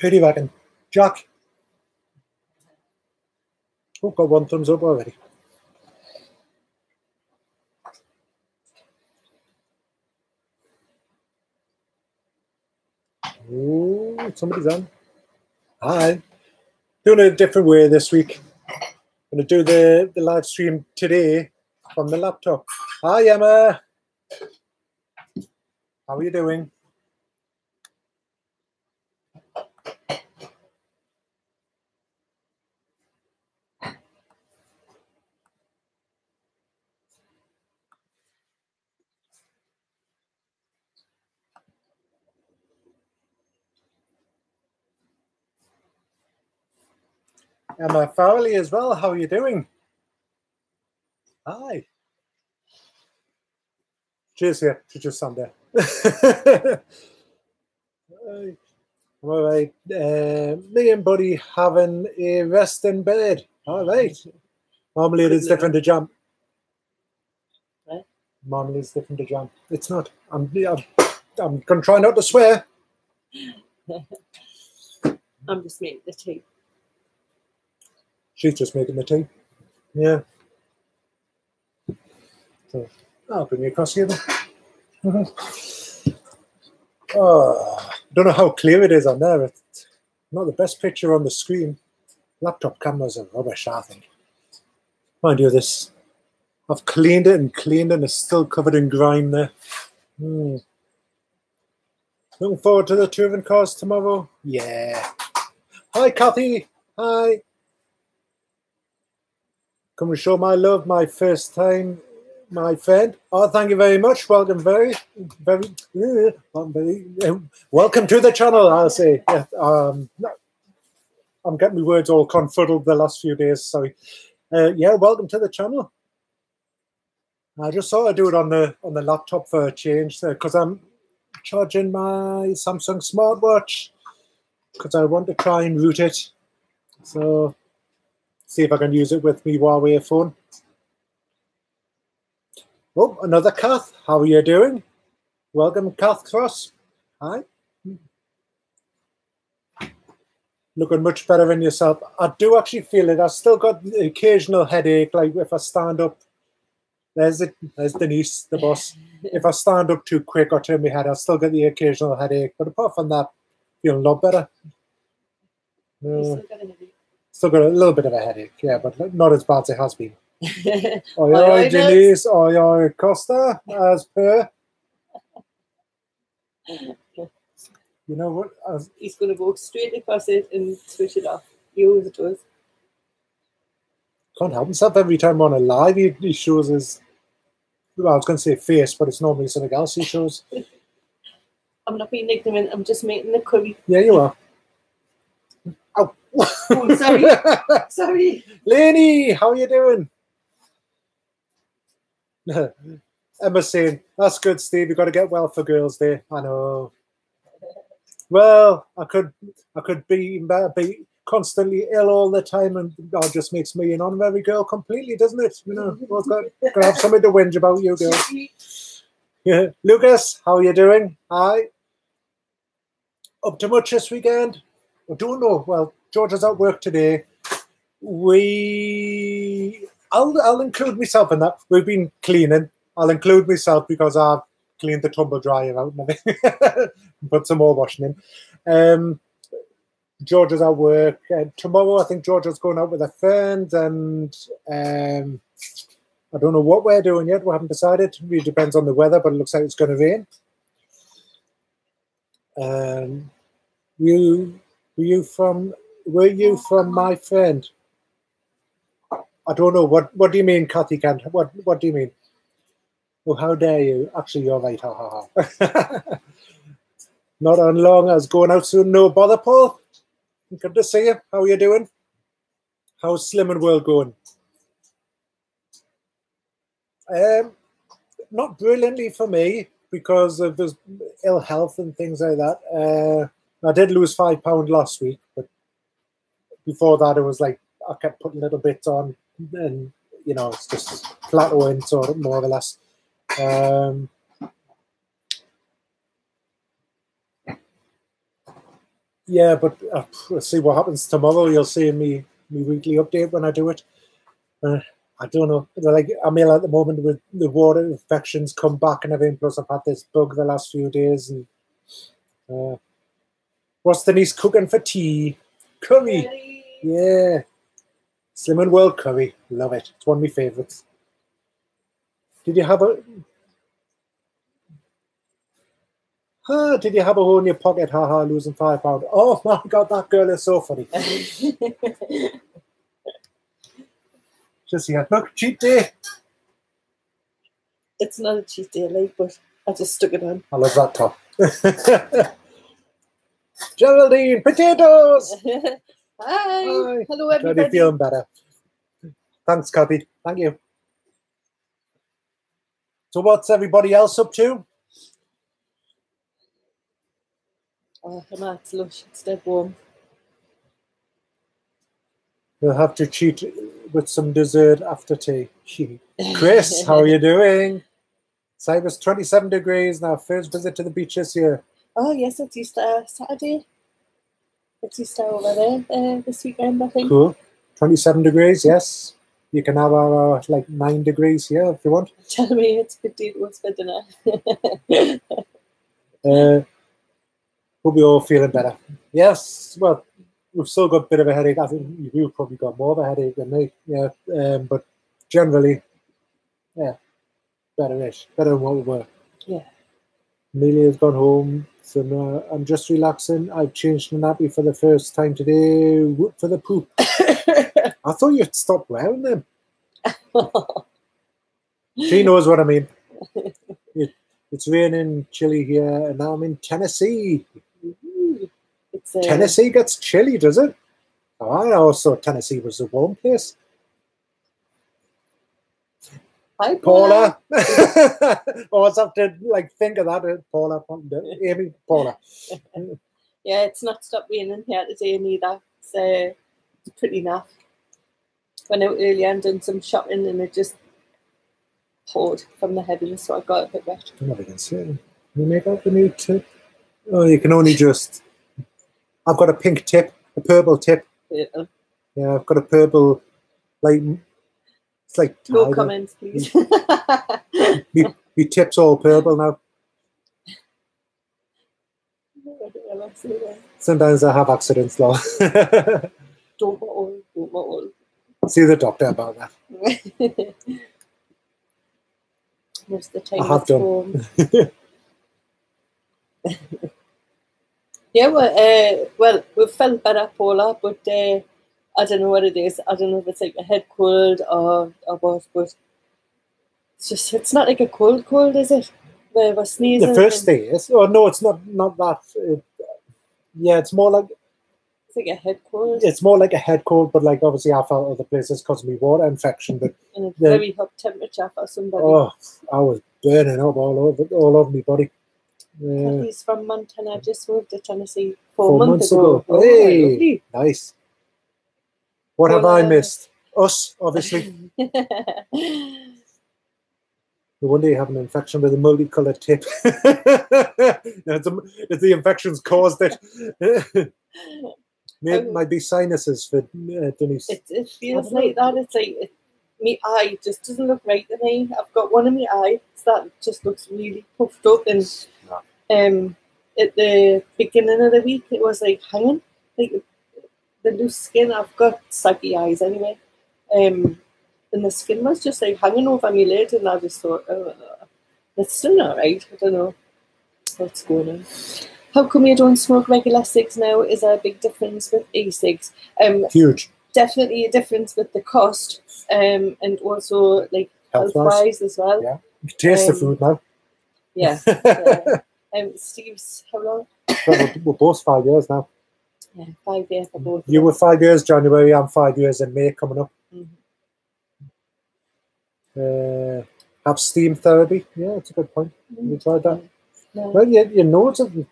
Who do you reckon? Jack? Oh, got one thumbs up already. Oh, somebody's on. Hi. Doing it a different way this week. I'm going to do the live stream today from the laptop. Hi, Emma. How are you doing? Emma Farley as well. How are you doing? Hi. Cheers here. She just sat there. All right. Me and Buddy having a rest in bed. All right. Marmalade is different to jam. What? Marmalade is different to jam. It's not. I'm going to try not to swear. I'm just making the tea. She's just making the tea. Yeah. So I'll bring you across here then. Oh, I don't know how clear it is on there. It's not the best picture on the screen. Laptop cameras are rubbish, I think. Mind you, this, I've cleaned it and it's still covered in grime there. Looking forward to the touring cars tomorrow. Yeah. Hi, Kathy. Hi. Come and show my love, my first time, my friend. Oh, thank you very much. Welcome, welcome to the channel, I'll say. Yeah, I'm getting my words all confuddled the last few days, sorry. Yeah, welcome to the channel. I just thought I'd do it on the laptop for a change because I'm charging my Samsung smartwatch because I want to try and root it. So see if I can use it with me Huawei phone. Oh, another Kath. How are you doing? Welcome, Kath Cross. Hi. Looking much better in yourself. I do actually feel it. I've still got the occasional headache, like if I stand up. There's Denise, the boss. If I stand up too quick or turn my head, I still get the occasional headache. But apart from that, feeling a lot better. Still got a little bit of a headache, yeah, but not as bad as it has been. Oi, Denise, oi, Costa, as per. You know what? He's going to go straight across it and switch it off. He always does. Can't help himself. Every time on a live, he shows his, well, I was going to say face, but it's normally something else he shows. I'm not being ignorant. I'm just making the curry. Yeah, you are. Ow. Oh, sorry. Sorry. Lainey, how are you doing? Emma's saying, that's good, Steve. You've got to get well for Girls' Day. I know. Well, I could be constantly ill all the time, and that just makes me an honorary girl completely, doesn't it? You know, well, got to have something to whinge about, you girl. Yeah, Lucas, how are you doing? Hi. Up to much this weekend? I don't know. Well, George is at work today. I'll include myself in that. We've been cleaning. I'll include myself because I've cleaned the tumble dryer out and everything. Put some more washing in. George is at work. Tomorrow, I think George is going out with a friend, and I don't know what we're doing yet. We haven't decided. It really depends on the weather, but it looks like it's going to rain. Were you from my friend? I don't know. What do you mean, Kathy Kent? What do you mean? Oh, how dare you? Actually, you're right. Ha ha ha. Not on long as going out soon. No bother, Paul. Good to see you. How are you doing? How's Slim and World going? Not brilliantly for me because of his ill health and things like that. I did lose £5 last week, but before that, it was like I kept putting little bits on, and you know, it's just plateauing, sort of more or less. Yeah, but we'll see what happens tomorrow. You'll see me weekly update when I do it. I don't know. Like, I'm ill at the moment with the water infections come back and everything. Plus, I've had this bug the last few days. And what's Denise cooking for tea? Curry. Yeah. Slim and World curry. Love it. It's one of my favourites. Did you have a hole in your pocket? Haha, losing £5. Oh my God, that girl is so funny. Just here. Look, cheat day. It's not a cheat day, like, but I just stuck it on. I love that top. Geraldine, potatoes. Hi. Hello, Glad everybody. you're feeling better. Thanks, Kathy. Thank you. So what's everybody else up to? Oh, it's lush. It's dead warm. We'll have to cheat with some dessert after tea. Chris, how are you doing? Cyber's 27 degrees now. First visit to the beach this year. Oh, yes, it's Easter Saturday. It's Easter over there this weekend, I think. Cool. 27 degrees, yes. You can have like 9 degrees here if you want. Tell me it's potatoes for dinner. Hope you're all feeling better. Yes, well, we've still got a bit of a headache. I think you've probably got more of a headache than me. Yeah, but generally, yeah, better-ish. Better than what we were. Yeah. Amelia's gone home, so now I'm just relaxing. I've changed the nappy for the first time today. Whoop for the poop. I thought you'd stop wearing them. She knows what I mean. It's raining, chilly here, and now I'm in Tennessee. Tennessee gets chilly, does it? Oh, I also Tennessee was a warm place. Hi, Paula. Always have to think of that. Paula, Amy, Paula. Yeah, it's not stopped raining here today neither. It's pretty naff. Went out earlier and done some shopping, and it just poured from the heavens, so I got a bit wet. I'm not even saying. You make out the new tip? Oh, you can only just. I've got a pink tip, a purple tip. Purple. Yeah, I've got a purple, it's like. No comments, please. My tip's all purple now. Sometimes I have accidents, though. Don't bottle. See the doctor about that. Most of the time I have done. Yeah, well, we've felt better, Paula, but I don't know what it is. I don't know if it's like a head cold or what, but it's not like a cold, is it? Where we're sneezing. The first day is. Oh, no, it's not that. Yeah, it's more like. It's like a head cold. It's more like a head cold, but obviously I felt other places because of my water infection. But and a very hot temperature for somebody. Oh, I was burning up all over my body. Kathy's from Montana, just moved to Tennessee 4 months ago. Oh, hey, nice. What have I missed? Us, obviously. No wonder you have an infection with a multicolored tip. It's the infection's caused it. It might be sinuses for Denise. It feels like that. It's like my eye just doesn't look right to me. I've got one in my eye that just looks really puffed up, and at the beginning of the week it was hanging, the loose skin. I've got saggy eyes anyway, and the skin was just hanging over my lid, and I just thought, it's still not right. I don't know what's going on. How come you don't smoke regular cigs now? Is there a big difference with e-cigs? Huge. Definitely a difference with the cost, and also health-wise as well. Yeah, you can taste the food now. Yeah. Steve's how long? We're both 5 years now. Yeah, 5 years for both. You were 5 years January. I'm 5 years in May coming up. Mm-hmm. Have steam therapy. Yeah, it's a good point. Have you tried that? No. Well, your nose isn't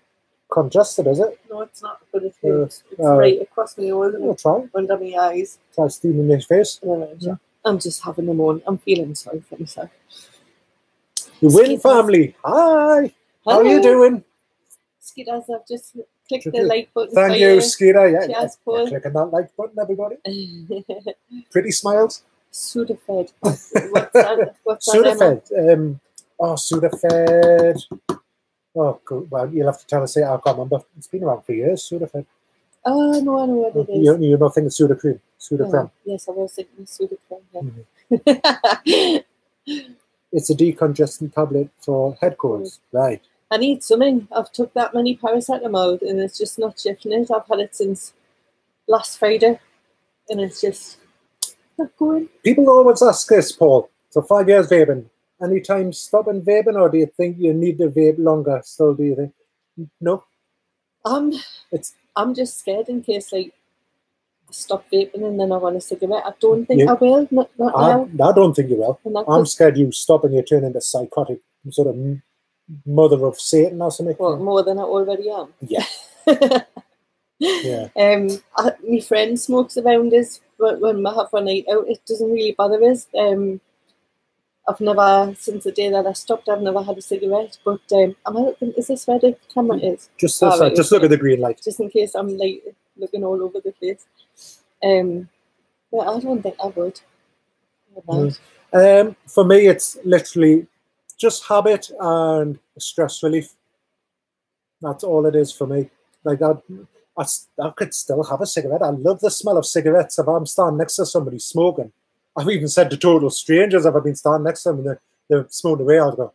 congested, is it? No, it's not. But it hurts. It's right across my nose and try. under my eyes. Try steaming your face. Yeah. I'm just having them on. I'm feeling sorry for myself. The Win family. Hi. How are you doing? Skitters have just click the like button. Thank you, Skeeter. Yeah, Cheers, Paul. clicking that like button, everybody. Pretty smiles. Sudafed. What's that? Sudafed. Sudafed. Oh, cool. Well, you'll have to tell us it. I can't remember. It's been around for years, Sudafed. Oh, no, I know what it is. You're not thinking Sudacrem? Sudafed. Yes, I was thinking Sudafed. It's a decongestant tablet for head colds. Right. I need something. I've took that many paracetamol and it's just not shifting it. I've had it since last Friday and it's just not going. People always ask this, Paul. So 5 years vaping. Any time stopping vaping, or do you think you need to vape longer still, do you think? No? I'm just scared in case like I stop vaping and then I want a cigarette. I don't think I will. Not now. I don't think you will. I'm scared you stop and you turn into psychotic sort of mother of Satan or something. Well, more than I already am. Yeah. Yeah. My friend smokes around us, but when we have a night out, it doesn't really bother us. I've never, since the day that I stopped, I've never had a cigarette. But is this where the camera is? Just look at the green light. Just in case I'm like looking all over the place. But I don't think I would. For me, it's literally just habit and stress relief. That's all it is for me. Like I could still have a cigarette. I love the smell of cigarettes. If I'm standing next to somebody smoking, I've even said to total strangers, if I've been standing next to them and they're smoking away, I'll go,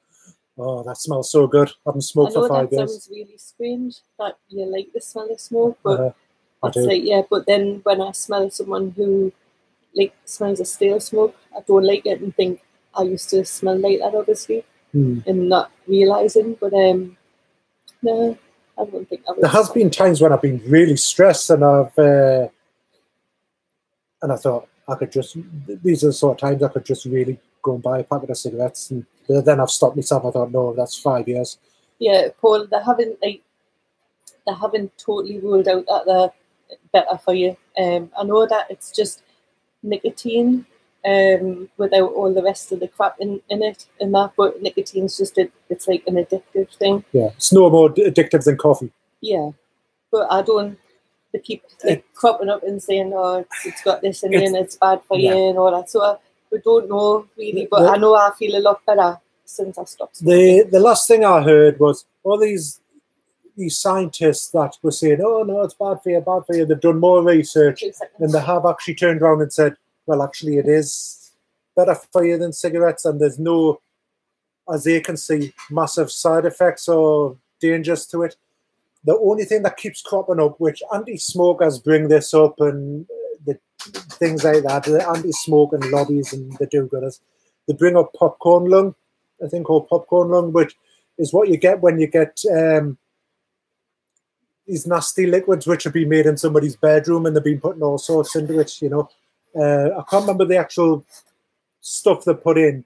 oh, that smells so good. I haven't smoked for 5 years. That sounds really strange that you like the smell of smoke, but it's like, yeah, but then when I smell someone who like smells of stale smoke, I don't like it and think I used to smell like that, obviously, and not realising, but no, I don't think I would. There has been times when I've been really stressed and I thought I could just, these are the sort of times I could just really go and buy a packet of cigarettes, and then I've stopped myself. I thought, no, that's 5 years. Yeah, Paul, they haven't totally ruled out that they're better for you. I know that it's just nicotine without all the rest of the crap in it and that, but nicotine's just it's like an addictive thing. Yeah, it's no more addictive than coffee. Yeah, but they keep cropping up and saying, oh, it's got this in it and it's bad for you and all that. So we don't know really, but I know I feel a lot better since I stopped smoking. The last thing I heard was all these scientists that were saying, oh no, it's bad for you. They've done more research and they have actually turned around and said, well, actually it is better for you than cigarettes, and there's no, as they can see, massive side effects or dangers to it. The only thing that keeps cropping up, which anti-smokers bring this up and the things like that, the anti-smoking lobbies and the do-gooders, they bring up popcorn lung, a thing called popcorn lung, which is what you get when you get these nasty liquids which have been made in somebody's bedroom and they've been putting all sorts into it, you know. I can't remember the actual stuff they put in,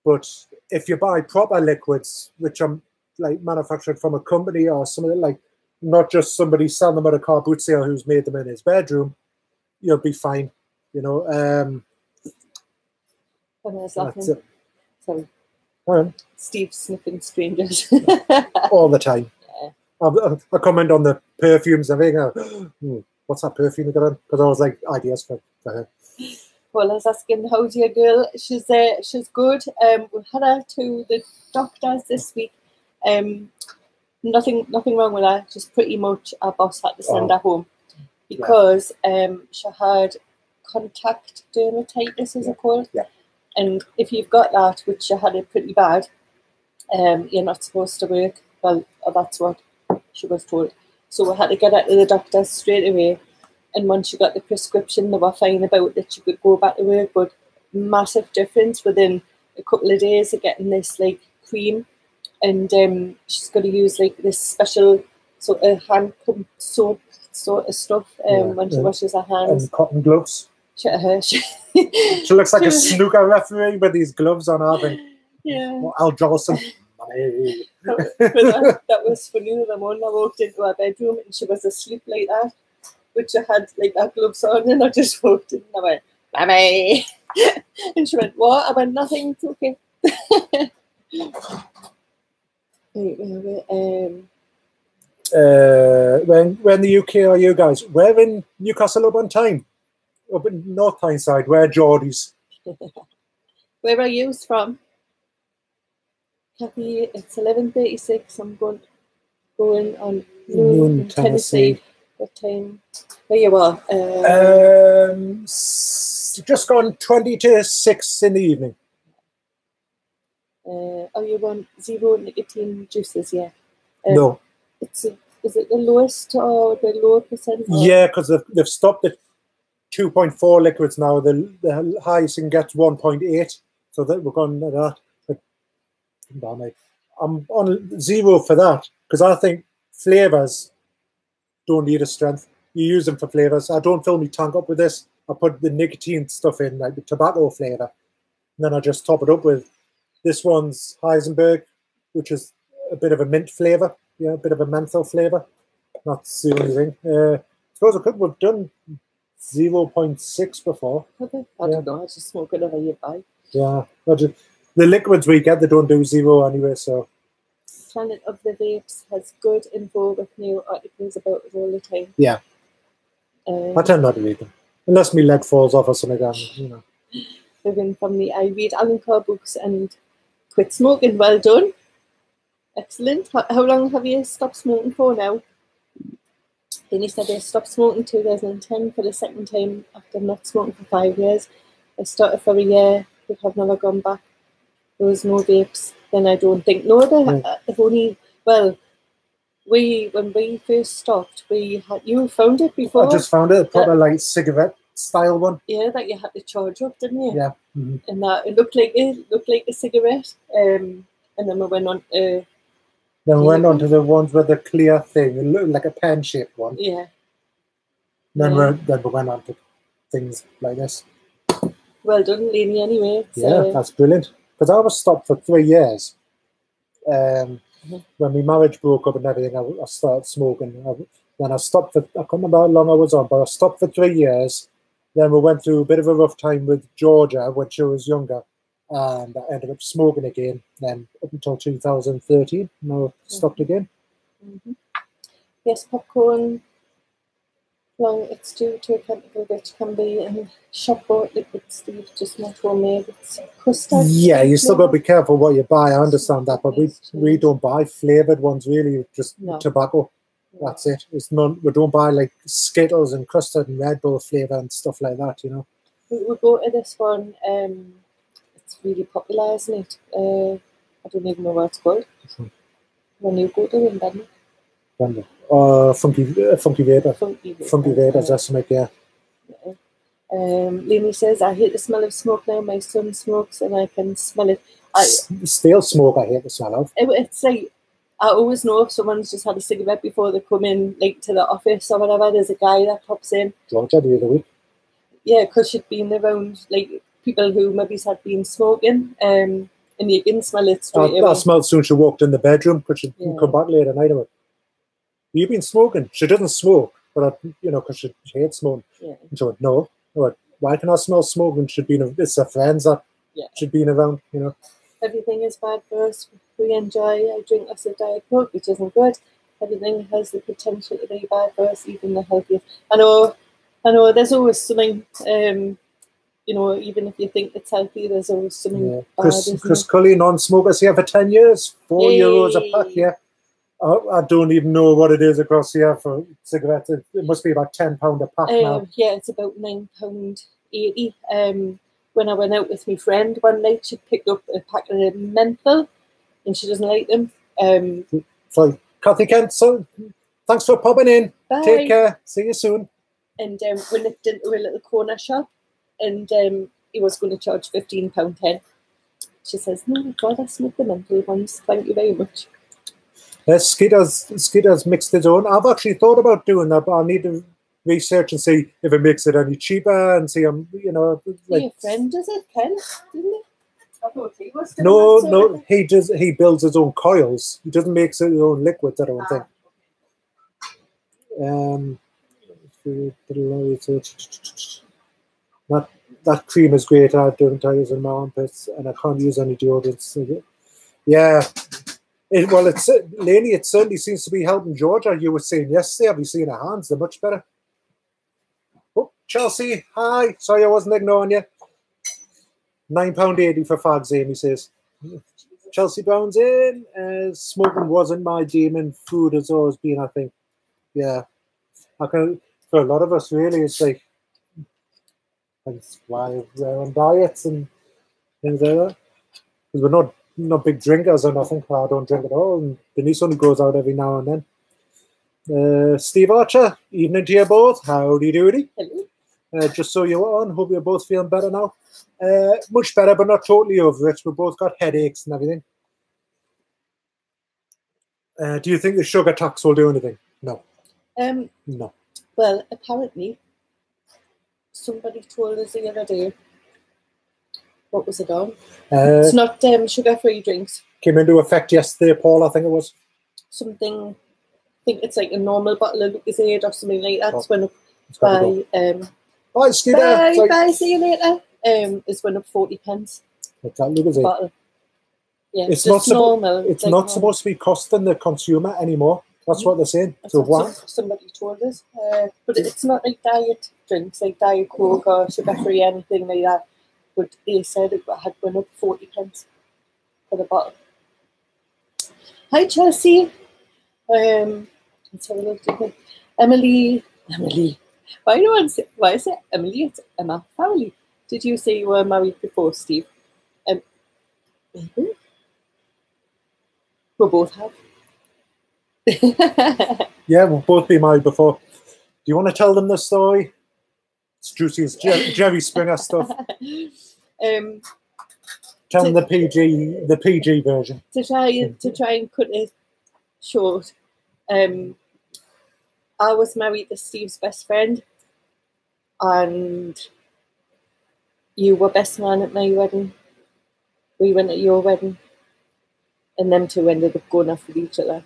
but if you buy proper liquids, which are like manufactured from a company or something, like not just somebody selling them at a car boot sale who's made them in his bedroom, you'll be fine, you know. Sorry. Steve sniffing strangers all the time. Yeah. I comment on the perfumes and everything. What's that perfume you got on? Because I was like, ideas for her. Well, I was asking, how's your girl? She's good. We had her to the doctors this week. Nothing wrong with her. Just pretty much our boss had to send her home because she had contact dermatitis, is it called? Yeah. And if you've got that, which she had it pretty bad, you're not supposed to work. Well, that's what she was told. So we had to get her to the doctor straight away. And once she got the prescription, they were fine about that she could go back to work. But massive difference within a couple of days of getting this like cream. And she's got to use like this special sort of hand pump soap sort of stuff when she washes her hands. And cotton gloves. She looks like a snooker referee with these gloves on her thing. Yeah. Al Jolson. That was funny. The morning I walked into her bedroom and she was asleep like that, but she had like her gloves on, and I just walked in and I went, "Mommy," and she went, "What?" I went, "Nothing. It's okay." When the UK are you guys? We're in Newcastle upon Tyne, up in North Tyneside. We're Geordies. Where are you from? Kathy, it's 11:36. I'm going on noon in Tennessee. What time? Where you are? Just gone 20 to 6 in the evening. You want zero nicotine juices? Yeah. No. Is it the lowest or the lower percent? Yeah, because they've stopped at 2.4 liquids now. The highest you can get 1.8. So that we're going to that. But I'm on zero for that because I think flavours don't need a strength. You use them for flavours. I don't fill my tank up with this. I put the nicotine stuff in, like the tobacco flavour. And then I just top it up with this one's Heisenberg, which is a bit of a mint flavour. Yeah, a bit of a menthol flavour. That's the only thing. I suppose we've done 0.6 before. Okay. I don't know. I just smoke whatever you buy. Yeah. The liquids we get, they don't do zero anyway, so. Planet of the Vapes has good info with new articles about it all the time. Yeah. I tend not to read them. Unless my leg falls off or something like that, you know. Living from the I read Alan Carr books and quit smoking. Well done. Excellent. How long have you stopped smoking for now? Denise said I stopped smoking in 2010 for the second time after not smoking for 5 years. I started for a year, but have never gone back. There was no vapes. Then I don't think. No, they've only, well, when we first stopped, you found it before? I just found it, a proper like cigarette style one. Yeah, that you had to charge up, didn't you? Yeah. Mm-hmm. And that it looked like a cigarette. And then we went on to... Then we went on to the ones with the clear thing. It looked like a pen-shaped one. Yeah. Then we went on to things like this. Well done, Lainey, anyway. That's brilliant. Because I was stopped for 3 years. When my marriage broke up and everything, I started smoking. Then I stopped I can't remember how long I was on, but I stopped for 3 years. Then we went through a bit of a rough time with Georgia when she was younger. And I ended up smoking again. Then up until 2013, and I stopped again. Mm-hmm. Yes, popcorn. Long it's due to a chemical which can be in shop bought liquid, Steve, just not homemade. It's custard. Yeah, you still got to be careful what you buy. I understand that, but we don't buy flavoured ones really. Just tobacco. No. That's it. It's none. We don't buy like Skittles and custard and Red Bull flavour and stuff like that. You know. We go to this one. It's really popular, isn't it? I don't even know what it's called. When you go to London. Funky Vapour. Funky Vapour, that's something, yeah. Lainey says, I hate the smell of smoke now. My son smokes and I can smell it. Stale smoke, I hate the smell of. It's like, I always know if someone's just had a cigarette before they come in, like to the office or whatever, there's a guy that pops in. Georgia the other week. Yeah, because she'd been around, like, people who maybe had been smoking, and you can smell it straight away. I smelled soon she walked in the bedroom, because she'd come back later at night. You've been smoking. She doesn't smoke, but because she hates smoking. Yeah. And she went, no. I went, why can I smell smoke when it's her friends that should be around, you know? Everything is bad for us. We enjoy. I drink lots of Diet Coke, which isn't good. Everything has the potential to be bad for us, even the healthiest. I know. There's always something. Even if you think it's healthy, there's always something bad. Chris Cully, non-smokers here for 10 years, €4 a pack. Yeah. I don't even know what it is across here for cigarettes. It must be about £10 a pack now. Yeah, it's about £9.80. When I went out with my friend one night, she picked up a packet of menthol, and she doesn't like them. So, Kathy Kent, so thanks for popping in. Bye. Take care. See you soon. And we nipped into a little corner shop, and he was going to charge £15.10. She says, "No, God, I smoke the menthol ones. Thank you very much." Skeeter's mixed his own. I've actually thought about doing that, but I need to research and see if it makes it any cheaper and see Your friend does it, Ken, didn't he? I thought he was doing No, he builds his own coils. He doesn't make his own liquids, I don't think. That cream is great. I don't use in my armpits, and I can't use any deodorants. Yeah. Lainey, it certainly seems to be helping Georgia. You were saying yesterday, have you seen her hands? They're much better. Oh, Chelsea, hi. Sorry I wasn't ignoring you. £9.80 for fags, Amy says. Chelsea Brown's in. Smoking wasn't my demon. Food has always been, I think. Yeah. For a lot of us, really, it's like, that's why we're on diets and things like that. Because we're not big drinkers or nothing. I don't drink at all. And Denise only goes out every now and then. Steve Archer, evening to you both. Howdy doody. Hello. Just so you're on, hope you're both feeling better now. Much better, but not totally over it. We've both got headaches and everything. Do you think the sugar tax will do anything? No. No. Well, apparently, somebody told us the other day. What was it on? It's not sugar-free drinks. Came into effect yesterday, Paul, I think it was. Something, I think it's like a normal bottle of Lucozade or something like that. It's went up by... Bye, Skeeter. Bye, see you later. It's went up 40 pence. What's that Lucozade? Bottle. Yeah, it's just not normal. It's like not supposed to be costing the consumer anymore. That's what they're saying. So what? Somebody told us. But it's not like diet drinks, like Diet Coke or sugar-free, anything like that. But they said it had gone up 40 pence for the bottle. Hi, Chelsea. Let's have a look. Emily. Why is it Emily? It's Emma family. Did you say you were married before, Steve? Maybe. We both have. Yeah, we'll both be married before. Do you want to tell them the story? It's juicy. It's Jerry Springer stuff. Tell them the PG version. To try and cut it short. I was married to Steve's best friend, and you were best man at my wedding. We went at your wedding, and them two ended up going off with each other.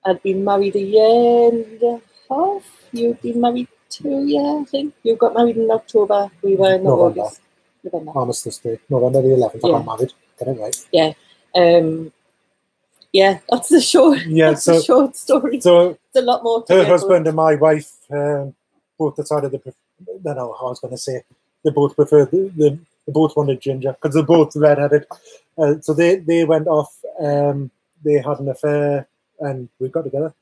I'd been married a year and a half. You'd been married 2 years, I think. You got married in October. We were in August. November. Armistice Day. November the 11th. I got married. Get it right. Yeah. Yeah, that's the short. Yeah, that's the short story. So it's a lot more. Her husband and my wife both decided to. I was going to say they both prefer they both wanted ginger because they're both redheaded. So they went off. They had an affair and we got together.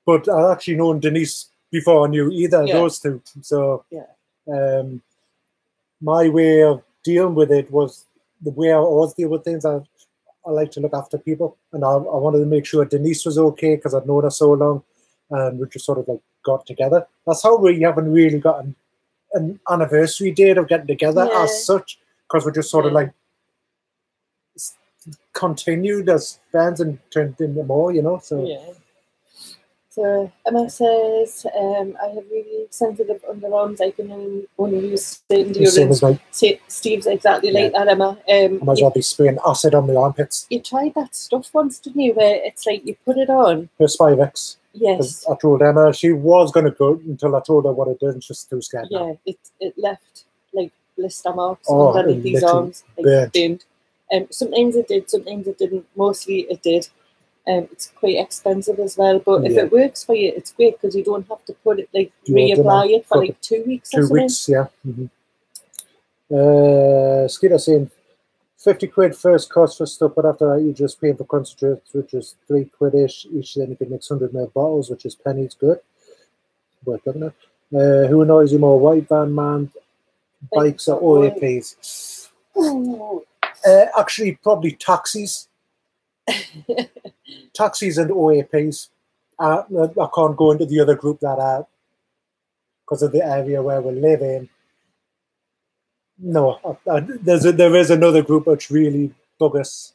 But I'd actually known Denise before I knew either of those two. So my way of dealing with it was the way I always deal with things. I like to look after people, and I wanted to make sure Denise was okay because I'd known her so long, and we just sort of like got together. That's how we haven't really got an anniversary date of getting together as such, because we're just sort of like continued as friends and turned into more, So Emma says, I have really sensitive underarms. I can only use certain deodorants. Steve's exactly like that, Emma. I might as well be spraying acid on the armpits. You tried that stuff once, didn't you, where it's like you put it on? Perspirex. Yes. I told Emma she was going to go until I told her what it did, and she's too scared now. It left like blister marks underneath these arms. Like burned. Sometimes it did, sometimes it didn't. Mostly it did. It's quite expensive as well, but if it works for you, it's great because you don't have to put it reapply it for like 2 weeks. 2 weeks, yeah. Skeeter saying 50 quid first cost for stuff, but after that you just pay for concentrates, which is £3 each. Then you can mix 100 ml bottles, which is pennies. Good. Worth doesn't it? Who annoys you more, white van man, bikes or OAPs? Actually, probably taxis. Taxis and OAPs. I can't go into the other group that are because of the area where we live in. No, there is another group which really bug us.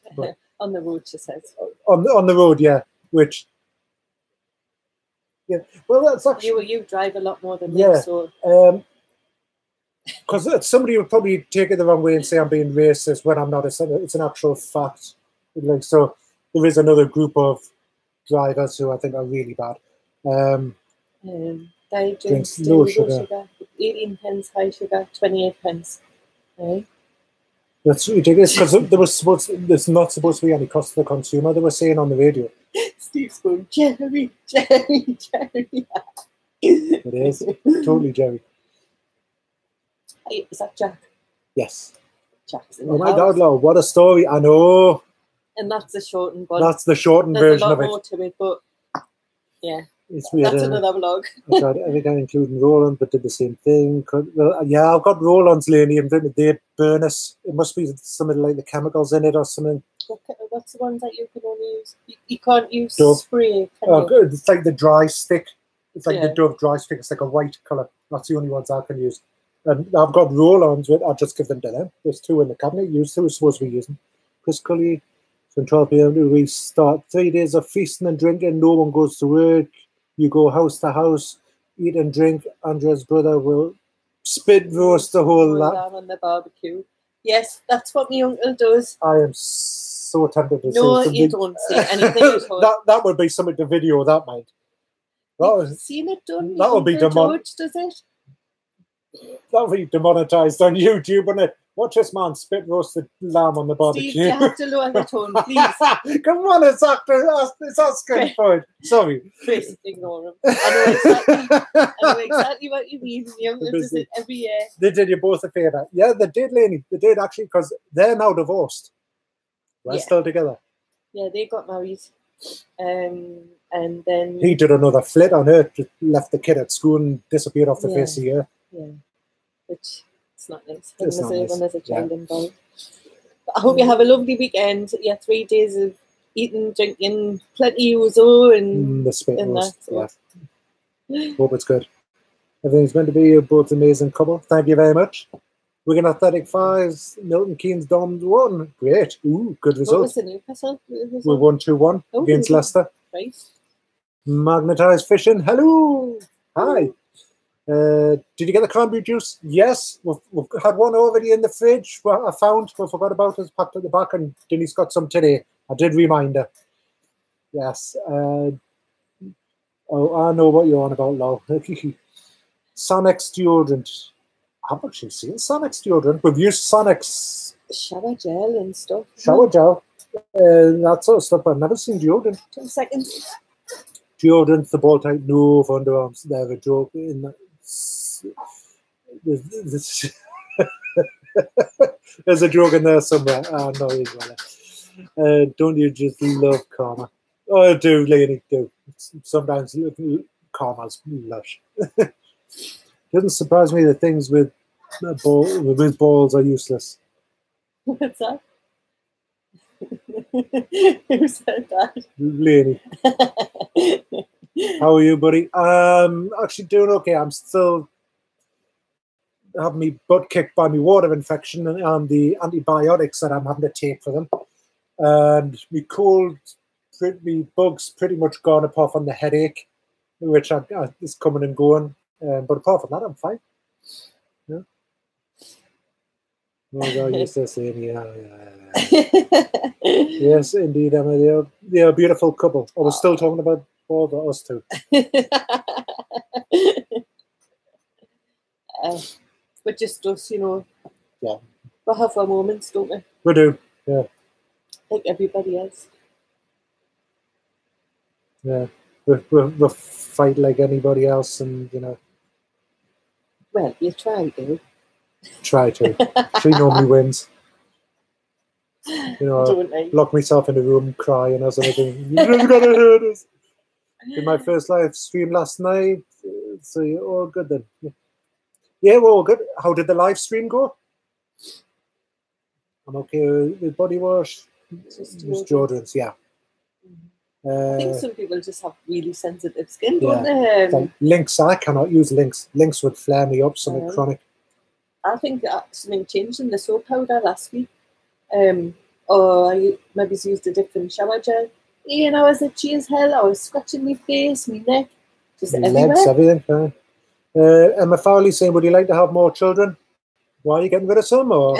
On the road, she says. On the road, yeah. Which, well, that's actually you drive a lot more than me, so. Because somebody would probably take it the wrong way and say I'm being racist when I'm not. It's an actual fact. So there is another group of drivers who I think are really bad. They drink low sugar. 18 pence high sugar, 28 pence. Right? That's ridiculous because there's not supposed to be any cost to the consumer. They were saying on the radio. Steve's going, Jerry. It is totally Jerry. Hey, is that Jack? Yes. Jack's in Oh the my house. God, Lord, what a story! I know. And that's the shortened one. That's the shortened There's version a of lot it. more to it, but yeah, It's weird. that's another vlog. I tried everything, including Roland, but did the same thing. Well, yeah, I've got Roland's lately, and they burn us. It must be something like the chemicals in it or something. What's the ones that you can only use? You can't use Dove. spray, can Oh, you? good. It's like the dry stick. It's like the Yeah. Dove dry stick. It's like a white colour. That's the only ones I can use. And I've got roll-ons with. I'll just give them to them. There's 2 in the cabinet. Used to. We're supposed to be using. Chris Cully. From 12 p.m. we start 3 days of feasting and drinking. No one goes to work. You go house to house, eat and drink. Andrea's brother will spit roast the whole lot. On the barbecue. Yes, that's what my uncle does. I am so tempted to No, say you don't say anything at all. that would be something to video that might. You've seen it done. That would be George does it. That would be demonetized on YouTube, wouldn't it? Watch this man spit roasted lamb on the barbecue. Steve, you have to lower the tone, please. Come on, it's asking for it. Sorry. Chris, ignore him. I know exactly what you mean. My uncle does it every year. They did you both a favour. Yeah, they did, Lainey. They did actually, because they're now divorced. We're still together. Yeah, they got married. And then he did another flit on her, just left the kid at school and disappeared off the face of the earth. Yeah, which it's not nice. It's not nice. When there's a child involved. But I hope you have a lovely weekend. Yeah, 3 days of eating, drinking, plenty of ouzo and the spit roast. That, so. Yeah. Hope it's good. Everything's meant to be. You're both an amazing couple. Thank you very much. Wigan Athletic 5, Milton Keynes Dons 1. Great. Ooh, good result. What was the Newcastle? We won 2-1 against Leicester. Right. Magnetised Fishing. Hello. Hi. Did you get the cranberry juice? Yes. We've had one already in the fridge. I found. We forgot about it. Packed at the back, and Denise got some today. I did remind her. Yes. Oh, I know what you're on about, Lau. Sonex deodorant. I've actually seen Sonex deodorant. We've used Sonex shower gel and stuff. Shower gel. That sort of stuff. I've never seen deodorant. 2 seconds. Deodorant, the ball type, no for underarms. They're a joke. There's a joke in there somewhere. Oh, no, don't you just love karma? Oh, I do, Lainey, do. Sometimes karma's lush. Doesn't surprise me that things with balls are useless. What's that? Who said that? Lainey. How are you, buddy? Actually doing okay. I'm still having me butt kicked by my water infection and the antibiotics that I'm having to take for them. And my bugs pretty much gone apart from the headache, which is coming and going. But apart from that, I'm fine. Yeah. Oh God, you're still saying yeah. Yes, indeed, Emma. They're a beautiful couple. I was still talking about us two. But just us, you know. Yeah. We have our moments, don't we? We do, yeah. Like everybody else. Yeah. We fight like anybody else, and you know. Well, you try to. Try to. She normally wins. You know, lock myself in the room, crying or something. You're never gonna hurt us. Did my first live stream last night, so you're all good then. Yeah, we're all good. How did the live stream go? I'm okay with body wash. Just deodorants, yeah. I think some people just have really sensitive skin, don't they? Like Lynx, I cannot use Lynx. Lynx would flare me up, something chronic. I think something changed in the soap powder last week. Or I maybe used a different shower gel. You know, I was itchy as hell. I was scratching my face, my neck, just everywhere. Legs, everything. Emma Fowley saying, would you like to have more children? Why are you getting rid of some? Or?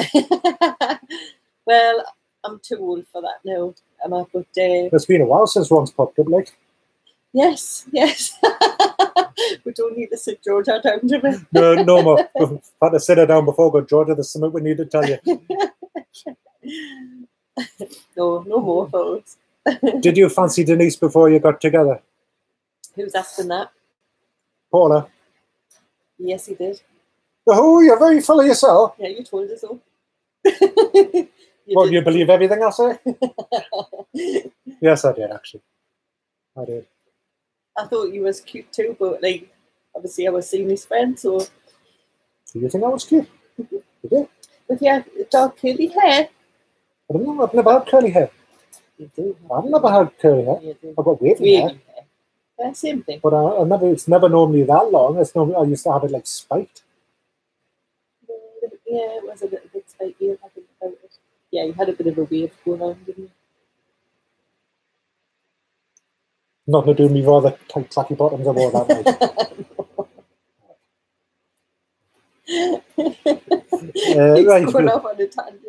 Well, I'm too old for that now. But it's been a while since one's popped up, like. Yes. We don't need to sit Georgia down, do we? No more. We've had to sit her down before. Go, Georgia, there's something we need to tell you. No more photos. Did you fancy Denise before you got together? Who's asking that? Paula? Yes, he did. Oh, you're very full of yourself. Yeah, you told us so. You believe everything I say? Yes, I did, actually. I did. I thought you was cute too, but like, obviously I was seeing his friend, so... Do you think I was cute? You did? With your dark curly hair. I don't know, I've never had curly hair. You do. I've never had curly hair. I've got wavy hair. Yeah, same thing. But it's never normally that long. It's normally, I used to have it like spiked. Yeah, it was a little bit spiky. Yeah, you had a bit of a wave going on, didn't you? Nothing to do with me rather tight tracky bottoms I wore that night. Right. Going off on a tangent.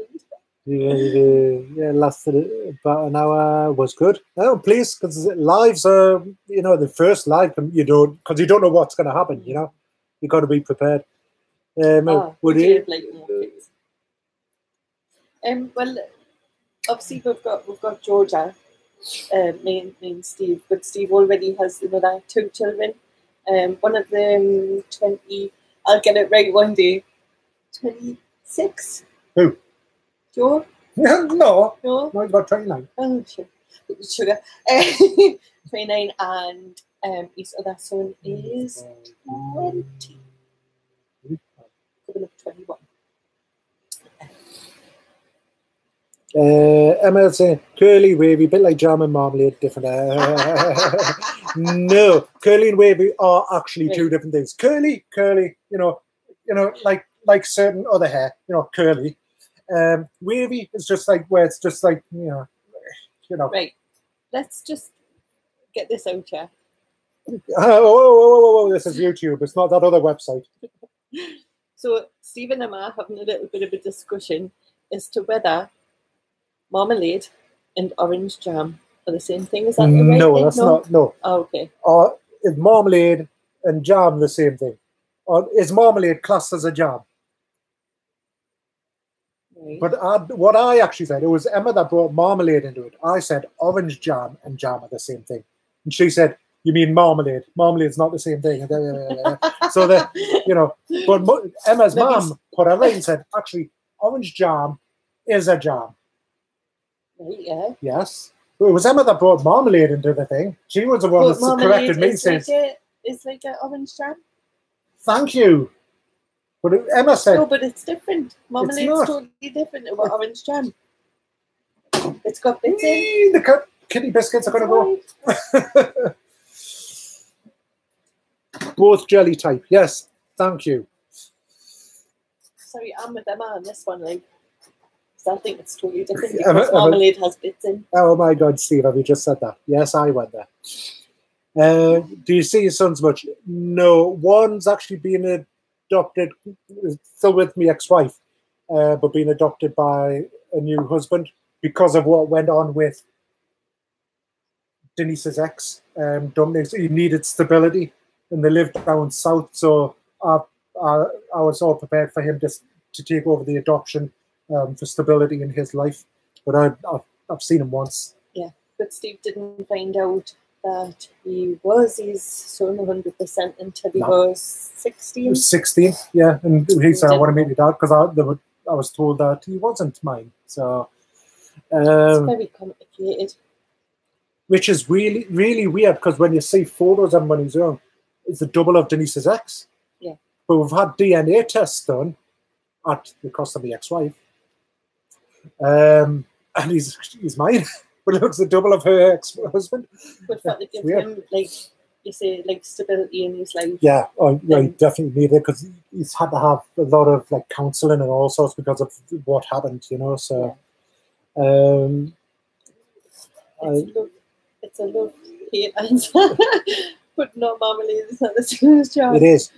Yeah, lasted about an hour. Was good. Oh, please, because lives are, the first live, you don't know what's going to happen. You got to be prepared. Would you have like more kids? Well, obviously we've got Georgia, me and Steve, but Steve already has another 2 children. One of them 20. I'll get it right one day. 26. Who? Joe? No, he's about 29. Oh, sure. Sugar. 29, and his other son is 20. Coming up 21. Emma saying curly, wavy, bit like jam and marmalade, different. No, curly and wavy are actually 2 different things. Curly, like certain other hair, curly. Wavy is just like where it's just like Right. Let's just get this out here. Oh, this is YouTube. It's not that other website. So Steve and Emma are having a little bit of a discussion as to whether marmalade and orange jam are the same thing. Is that the right thing? No, that's not. No. Oh, okay. Or is marmalade and jam the same thing? Or is marmalade classed as a jam? Right. But what I actually said, it was Emma that brought marmalade into it. I said orange jam and jam are the same thing. And she said, you mean marmalade? Marmalade's not the same thing. So but Emma's mom put her right and said, actually, orange jam is a jam. Right, yeah. Yes. It was Emma that brought marmalade into the thing. She was the one that corrected me. It's like an orange jam. Thank you. But Emma said... No, but it's different. Marmalade's totally different to orange jam. It's got bits in. The kitty biscuits are going to go. Both jelly type. Yes. Thank you. Sorry, I'm with Emma on this one. Like, I think it's totally different because marmalade has bits in. Oh my God, Steve, have you just said that? Yes, I went there. Do you see your sons much? No. One's actually been adopted, still with me ex-wife, but being adopted by a new husband because of what went on with Denise's ex. He needed stability, and they lived down south, so I was all prepared for him to take over the adoption for stability in his life. But I've seen him once. Yeah, but Steve didn't find out that he was his son 100% until he was 16. He was 16, yeah. And he said, I want to meet your dad, because I was told that he wasn't mine. So it's very complicated. Which is really, really weird, because when you see photos of him when he's young, it's the double of Denise's ex. Yeah. But we've had DNA tests done at the cost of the ex-wife. And he's mine. But it looks the double of her ex-husband. But for to give him, like you say, like stability in his life. Yeah, he definitely needed it, because he's had to have a lot of like counselling and all sorts because of what happened, So, yeah. It's a love-hate answer. But no, marmalade is not the same as jam. It is.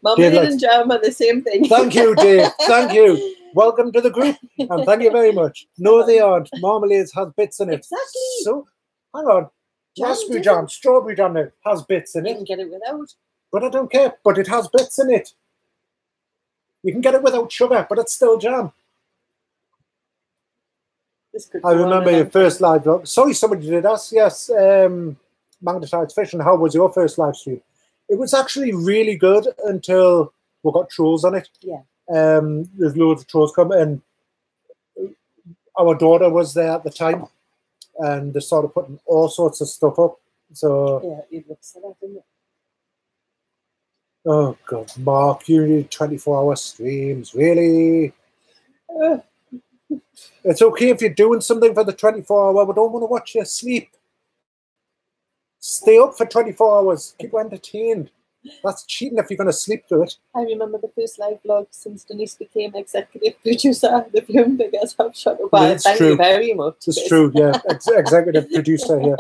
Marmalade and jam are the same thing. Thank you, Dave. Thank you. Welcome to the group, and thank you very much. No, they aren't. Marmalade has bits in it. Exactly. So, hang on. Raspberry jam, strawberry jam has bits in it. You can get it without. But I don't care. But it has bits in it. You can get it without sugar, but it's still jam. I remember your first live vlog. Sorry, somebody did ask. Yes, Magnetized Fishing. How was your first live stream? It was actually really good until we got trolls on it. Yeah. There's loads of trolls coming, and our daughter was there at the time, and they started putting all sorts of stuff up. So yeah, it looks like that, didn't it? Oh God, Mark, you need 24-hour streams, really? It's okay if you're doing something for the 24-hour. We don't want to watch you sleep. Stay up for 24 hours. Keep entertained. That's cheating if you're going to sleep through it. I remember the first live vlog since Denise became executive producer. The film figures have shot up. Thank you very much. It's true, yeah. Executive producer here.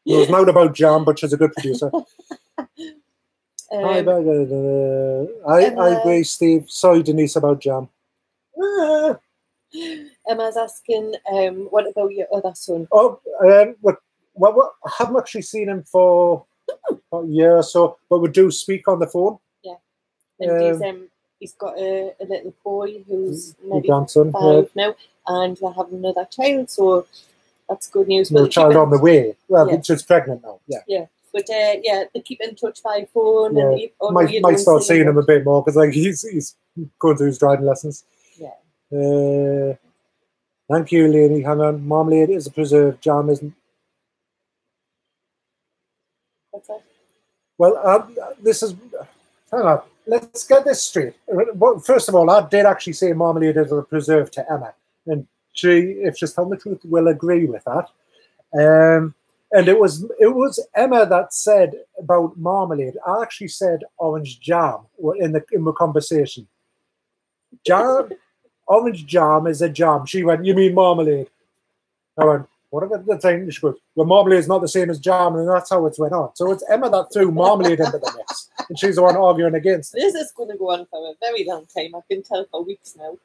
It was not about Jam, but she's a good producer. I agree, Steve. Sorry, Denise, about Jam. Emma's asking, what about your other son? Oh, well, I haven't actually seen him for a year or so, but we do speak on the phone. Yeah, and he's got a little boy who's maybe grandson, 5 now, and they have another child, so that's good news. No child on the way. Well, she's pregnant now. Yeah. Yeah. But yeah, they keep in touch by phone. Yeah. And might start seeing him a bit more because like he's going through his driving lessons. Yeah. Thank you, Lainey. Hang on. Marmalade is a preserved. Jam isn't. What's that? Well, this is. Hang on. Let's get this straight. First of all, I did actually say marmalade is a preserve to Emma, and she, if she's telling the truth, will agree with that. And it was Emma that said about marmalade. I actually said orange jam in the conversation. Jam, orange jam is a jam. She went, you mean marmalade? I went, what about the thing? She goes, well, marmalade is not the same as jam, and that's how it went on. So it's Emma that threw marmalade into the mix, and she's the one arguing against it. This is going to go on for a very long time. I can tell for weeks now.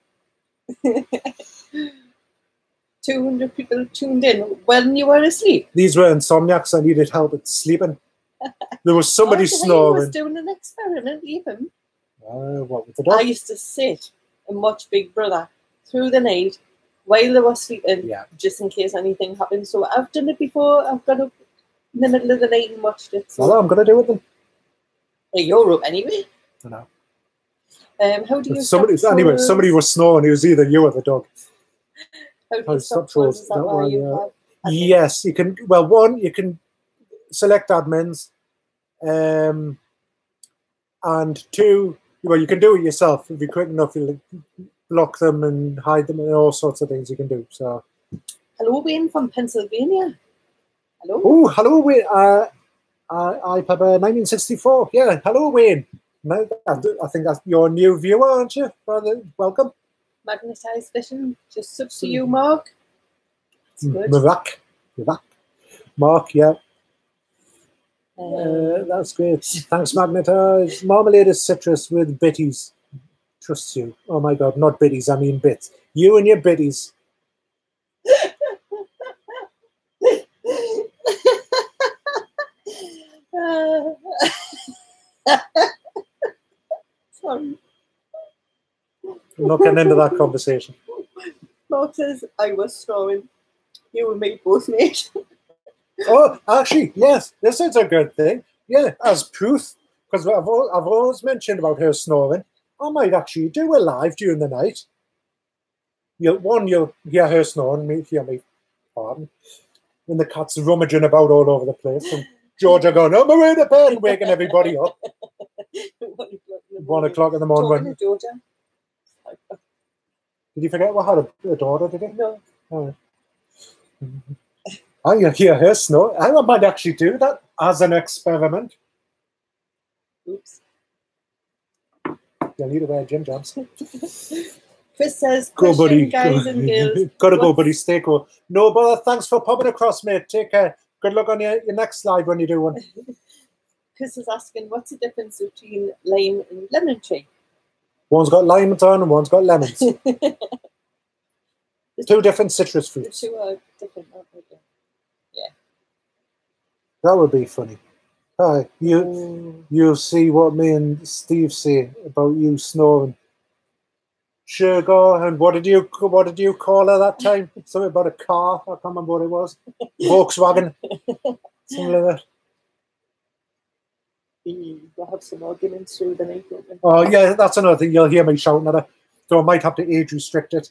200 people tuned in when you were asleep. These were insomniacs. I needed help at sleeping. There was somebody snoring. I was doing an experiment, even. What with the dog? I used to sit and watch Big Brother through the night while they were sleeping, just in case anything happened. So I've done it before. I've got up in the middle of the night and watched it. So. Well, I'm going to do it then. Hey, you're up anyway. I know. How do you somebody was snoring. It was either you or the dog. How do you stop trolls? Is that why you have? Yes, you can. Well, one, you can select admins, and two, well, you can do it yourself if you're quick enough. You'll block them and hide them, and all sorts of things you can do. So, hello, Wayne from Pennsylvania. Hello. Oh, hello, Wayne. iPad 1964. Yeah, hello, Wayne. No, I think that's your new viewer, aren't you? Welcome. Magnetized Fishing, just up to you, Mark. That's good. Mark, yeah. That's great. Thanks, Magnetized. Marmalade is citrus with bitties. Trust you. Oh my God, not bitties, I mean bits. You and your bitties. Sorry. I'm not getting into that conversation. Mark says, I was snoring. You and me both, mate. Oh, actually, yes. This is a good thing. Yeah, as proof, because I've always mentioned about her snoring. I might actually do a live during the night. You'll hear her snoring, me hear me pardon. And the cat's rummaging about all over the place. And Georgia going, I'm away to bed, waking everybody up. 1 o'clock in the morning. Georgia. Did you forget what had a daughter, did you? No. Oh. I hear her snore. I might actually do that as an experiment. Oops. You'll need to wear gym jams. Chris says, go, buddy. Guys and girls. Gotta go, buddy. Stay cool. No, brother, thanks for popping across, mate. Take care. Good luck on your next live when you do one. Chris is asking, what's the difference between lime and lemon tree? One's got lemons on and one's got lemons. Two different citrus fruits. The two are different, aren't they? Yeah. That would be funny. Hi, you'll see what me and Steve say about you snoring. Sugar, and what did you call her that time? Something about a car. I can't remember what it was. Volkswagen. Something like that. We'll have some arguments through the night. Oh yeah, that's another thing. You'll hear me shouting at her. So I might have to age restrict it.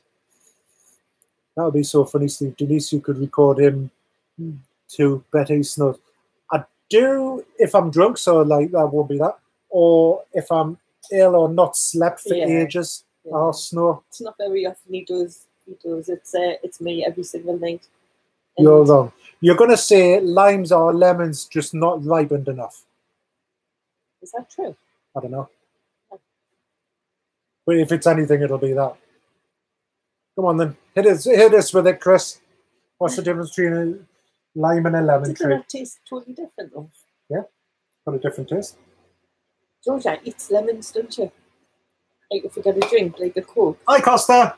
That would be so funny, Steve. Denise, you could record him to Betty Snow. I do if I'm drunk, so like that won't be that. Or if I'm ill or not slept for ages. Yeah. I'll snore. It's not very often he does. It's me every single night. And you're wrong. You're going to say limes or lemons just not ripened enough. Is that true? I don't know. But if it's anything, it'll be that. Come on then. Hit us with it, Chris. What's the difference between a lime and a lemon tree? Doesn't it taste totally different though? Yeah. Got a different taste. Georgia eats lemons, don't you? Like if we get a drink, like a Coke. Hi, Costa.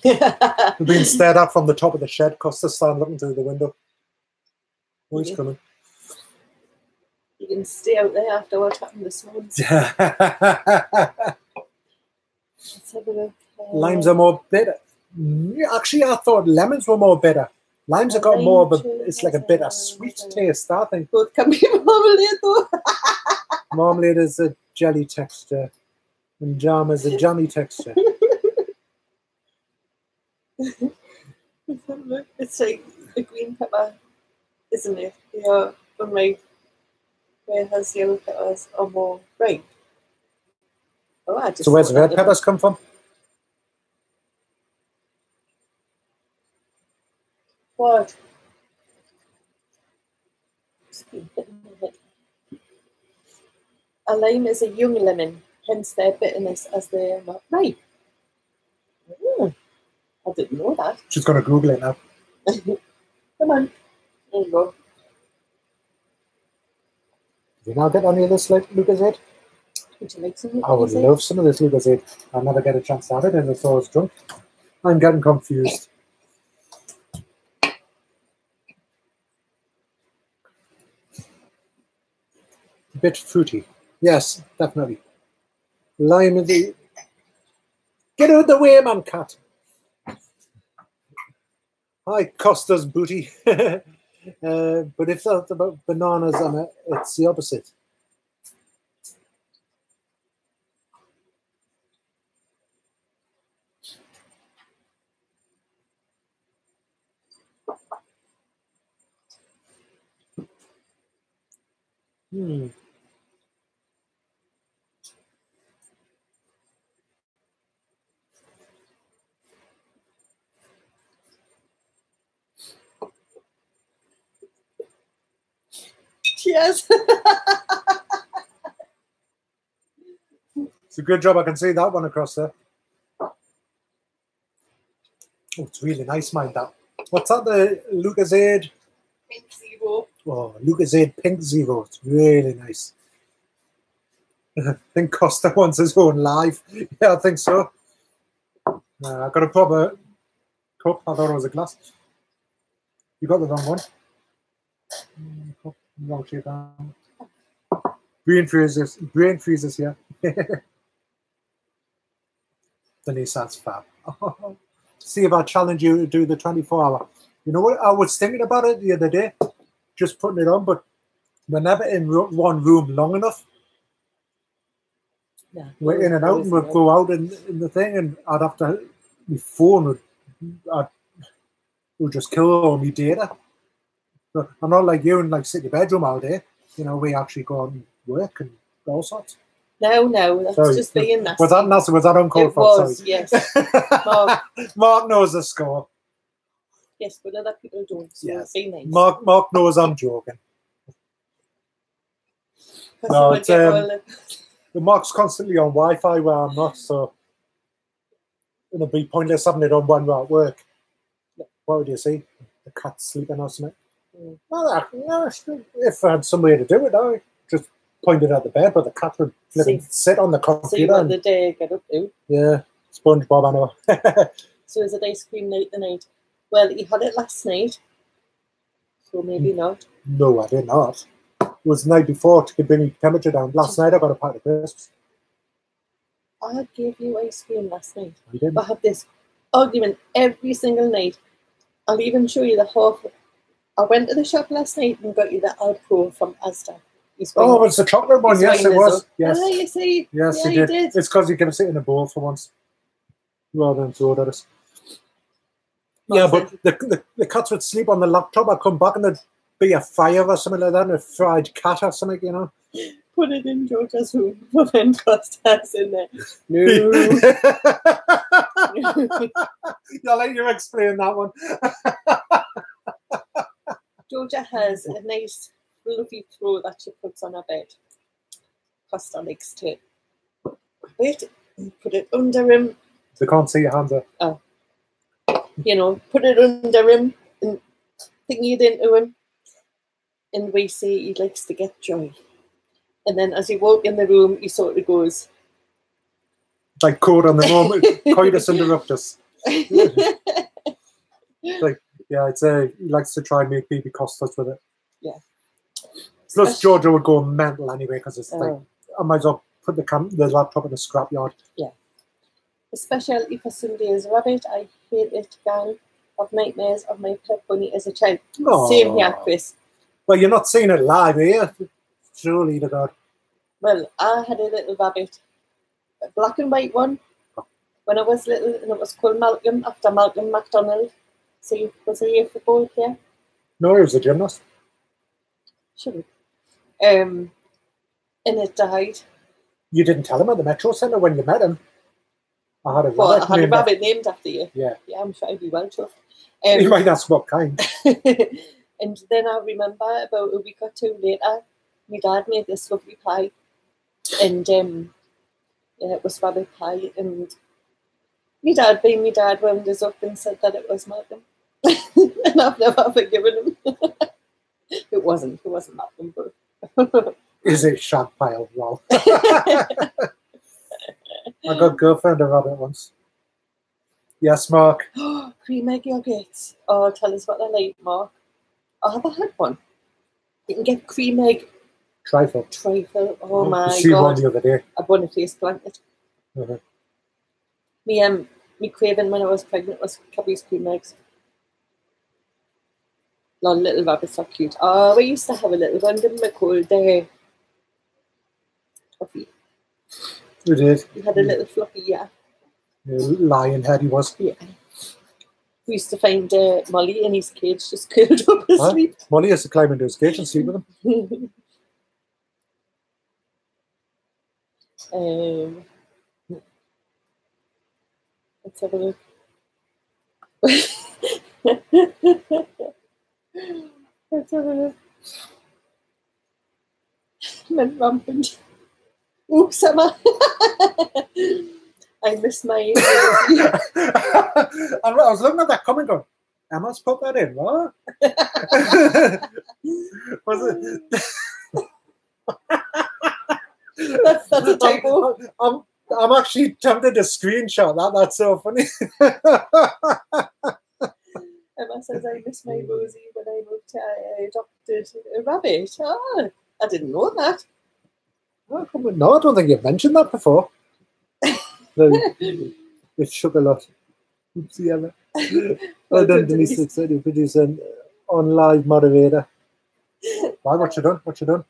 We're being stared at from the top of the shed. Costa's standing looking through the window. Oh, he's coming. You can stay out there after what happened this morning. Let's have a look. Limes are more bitter. Actually, I thought lemons were more bitter. Limes have got more, but it's like a bitter sweet taste, I think. Both can be marmalade though. Marmalade is a jelly texture, and jam is a jammy texture. It's like the green pepper, isn't it? Yeah, right. Where has yellow peppers are more ripe. Oh, so where's the red peppers come from? What? A lime is a young lemon, hence their bitterness as they are not ripe. I didn't know that. She's going to Google it now. Come on. There you go. Do you now get any of this like Lucozade? Would you like some Lucozade? I would love some of this Lucozade. I'll never get a chance to have it, and it's always drunk. I'm getting confused. A bit fruity. Yes, definitely. Lime of the... Get out of the way, man, cat. Hi, Costa's booty. But if that's about bananas, it's the opposite. Cheers. It's a good job I can see that one across there. Oh, it's really nice, mind that. What's that, the Lucozade? Pink Zero. Oh, Lucozade Pink Zero. It's really nice. I think Costa wants his own live. Yeah, I think so. I got a proper cup. I thought it was a glass. You got the wrong one. Wrong shape. Brain freezers, yeah. Denise, that's fab. See if I challenge you to do the 24-hour. You know what? I was thinking about it the other day, just putting it on, but we're never in one room long enough. Yeah, we're in and out, and we'd go out in the thing, and I'd have to, my phone would just kill all my data. But I'm not like you and like sit in your bedroom all day. You know, we actually go out and work and all sorts. No, that's sorry. Just being nasty. Was that nasty? Was that uncalled for? Was, sorry. Yes. Mark knows the score. Yes, but other people don't. So yes. Be nice. Mark knows I'm joking. No, it's the Mark's constantly on Wi-Fi where I'm not, so it'll be pointless having it on when we're at work. What would you see? The cat's sleeping or something? No, if I had some way to do it, I just point it at the bed, but the cat would sit on the computer. See what the day get up to. Yeah, SpongeBob, I know. So is it ice cream night tonight? Well, he had it last night, so maybe not. No, I did not. It was the night before to bring the temperature down. Last night I got a pack of crisps. I gave you ice cream last night. I didn't. I have this argument every single night. I'll even show you the half. I went to the shop last night and got you the Alpro from Asda. Oh, it's the chocolate one. Yes, it was. Yes. Ah, you see. Yes, yeah, you did. It's because you can sit in a bowl for once, rather than throw it at us. Yeah, but the cats would sleep on the laptop. I'd come back and there'd be a fire or something like that, and a fried cat or something, you know. Put it in Georgia's room when Costa's in there. No. I'll let you explain that one. Georgia has a nice fluffy throw that she puts on her bed. Costa likes to put it under him. They can't see your hands there. Oh. You know, put it under him and thingy it into him. And we say he likes to get joy. And then as he walk in the room, he sort of goes... Like code on the moment, coitus interruptus. Like, yeah, it's he likes to try and make baby Costas with it. Yeah. Plus, Georgia would go mental anyway, because it's like, I might as well put the laptop in the scrapyard. Yeah. Especially for Sunday's rabbit, I hate it, gang. Of nightmares of my pet bunny as a child. Aww. Same here, Chris. Well, you're not seeing it live, are you? Surely to God. Well, I had a little rabbit, a black and white one, when I was little, and it was called Malcolm, after Malcolm MacDonald. So was he a football player? No, he was a gymnast. Sure. And it died. You didn't tell him at the Metro Centre when you met him. I had a rabbit named after you. Yeah. Yeah, I'm sure I'd be well chuffed. You might ask what kind. And then I remember about a week or two later, my dad made this lovely pie. And it was rabbit pie. And my dad, being my dad, wound us up and said that it was Malcolm. And I've never forgiven him. It wasn't Malcolm, but... Is it shag pile? Well. I got girlfriend a rabbit once. Yes, Mark. Cream egg yogurts. Oh, tell us what they're like, Mark. I haven't had one. You can get cream egg. Trifle. Oh my God. See one the other day. I bought a face planted. Mm-hmm. Me craving when I was pregnant was Cadbury's cream eggs. Little rabbits are cute. Oh, we used to have a little one, didn't we, called Fluffy. We did. We had a little Fluffy, yeah. Lion head he was. Yeah. We used to find Molly in his cage just curled up asleep. Molly used to climb into his cage and sleep with him. Let's have a look. Let's have a look. Men rampant. Oops, Emma. I missed my... I was looking at that comment going, Emma's put that in, what? Was it? That's a typo. I'm actually tempted to screenshot that. That's so funny. Emma says, I miss my Rosie when I moved to I adopted a rabbit. Oh, I didn't know that. Oh, no, I don't think you've mentioned that before. It shook a lot. Oopsie, Emma. Well done, Denise. Said you produce an on live moderator. Why? What you done? What time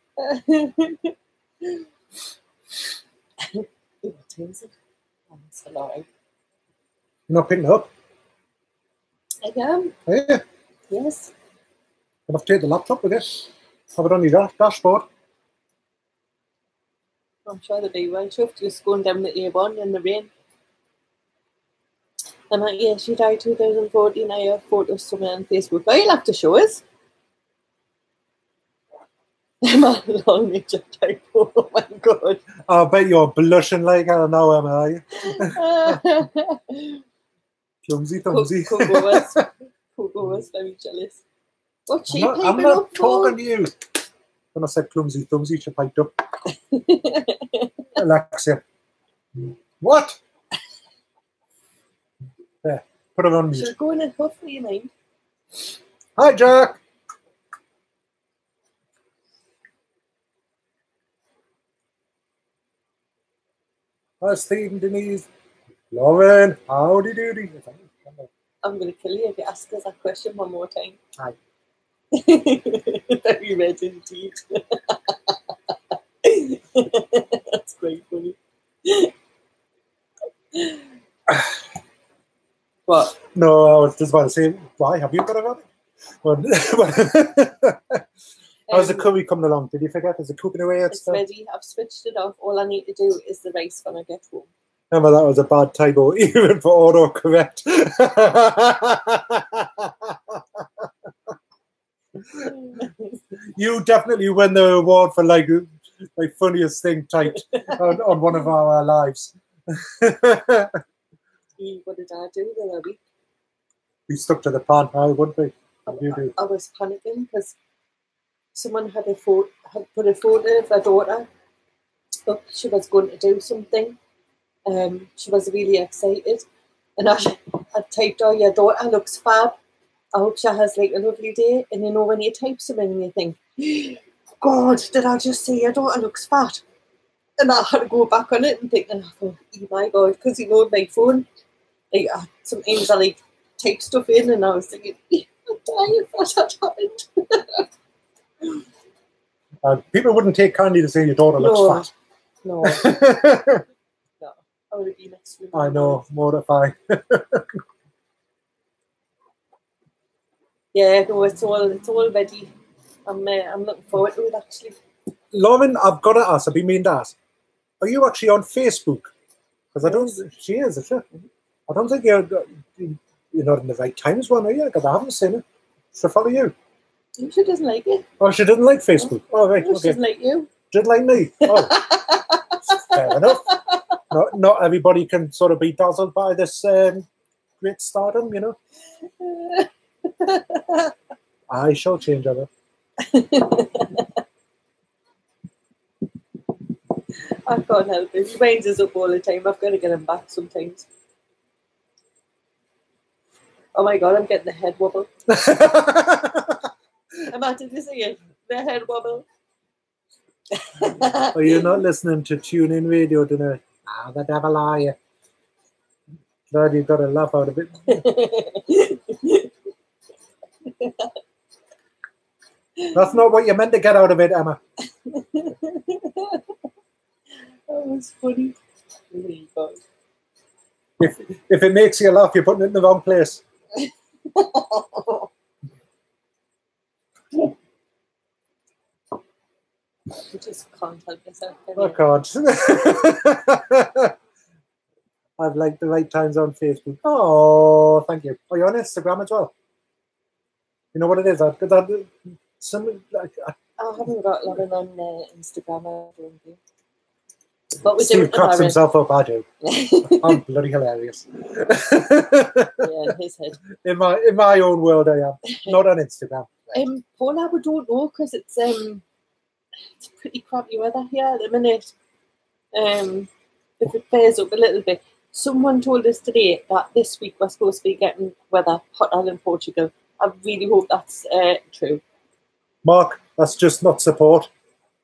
is it? Oh, it's alive. You're not picking it up? I am. Yeah. Yes. I'll have to take the laptop with it. Have it on your dashboard. I'm sure they'll be well chuffed just going down the A1 in the rain. And yeah, she died 2014. I have photos somewhere on Facebook. But you'll have to show us. Emma long nature typo. Oh my God. I bet you're blushing like I don't know, Emma, are you? Clumsy thumbsy. Coco was very jealous. What's she I'm not talking to you. When I said clumsy thumbsy, she piped up. Alexia. What? There, put her on mute. She's going in hopefully, you mind. Hi, Jack. Steve and Denise. Lauren, howdy doody. I'm going to kill you if you ask us that question one more time. Hi. Very red indeed. That's quite funny. What? No, I was just about to say, why have you got a rabbit? How's the curry coming along? Did you forget? Is it cooking away? It's ready. I've switched it off. All I need to do is the rice when I get home. Remember, that was a bad typo, even for autocorrect. You definitely win the award for like funniest thing typed on one of our lives. What did I do the other week? We stuck to the plan. I would be. I was panicking because someone had put a photo of their daughter up. She was going to do something. She was really excited, and I typed, "Oh, your daughter looks fab. I hope she has like a lovely day." And you know when you type something and you think, "God, did I just say your daughter looks fat?" And I had to go back on it and think, and I thought, "Oh my God," because you know my phone, like sometimes I like type stuff in, and I was thinking, "I'm dying if that had happened." People wouldn't take kindly to say your daughter looks fat. No. No, I would have been extremely. I know, mortifying. Yeah, no, it's all ready. I'm looking forward to it actually. Lauren, I've got to ask. I've been meaning to ask. Are you actually on Facebook? Because I don't. She is, isn't she? I don't think you're not in the Wright Times one, are you? Because I haven't seen it. She'll follow you. She doesn't like it. Oh, she didn't like Facebook. Oh, right. No, she doesn't like you. Did like me. Oh, fair enough. Not everybody can sort of be dazzled by this great stardom, you know. I shall change of it. I can't help it. He winds us up all the time. I've got to get him back sometimes. Oh my God, I'm getting the head wobble. Imagine you see it. The head wobble. Are you not listening to Tune In Radio tonight? Ah, the devil are you? Glad you got a laugh out of it. That's not what you meant to get out of it, Emma. That was funny. Really good. If it makes you laugh, you're putting it in the wrong place. You just can't help yourself. I can't. I've liked the Wright Times on Facebook. Oh, thank you. Are you on Instagram as well? You know what it is? I haven't got Lauren on Instagram. I don't think. But we Steve cracks himself up. I do. I'm bloody hilarious. Yeah, his head. In my own world, I am not on Instagram. Paula, we don't know because it's pretty crappy weather here at the minute. If it clears up a little bit, someone told us today that this week we're supposed to be getting weather hotter than Portugal. I really hope that's true. Mark, that's just not support.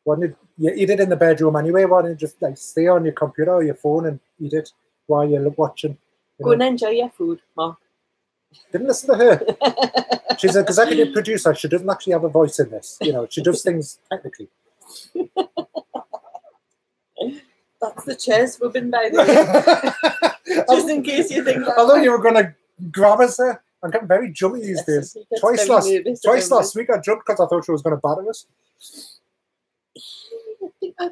Why don't you eat it in the bedroom anyway? Why don't you just like stay on your computer or your phone and eat it while you're watching? Go and enjoy your food, Mark. Didn't listen to her. She's an executive producer. She doesn't actually have a voice in this. You know, she does things technically. That's the chairs rubbing, by the way. Just in case you think that. I thought you were going to grab us there. I'm getting very jumpy these days. Twice last week I jumped because I thought she was going to batter us. I think I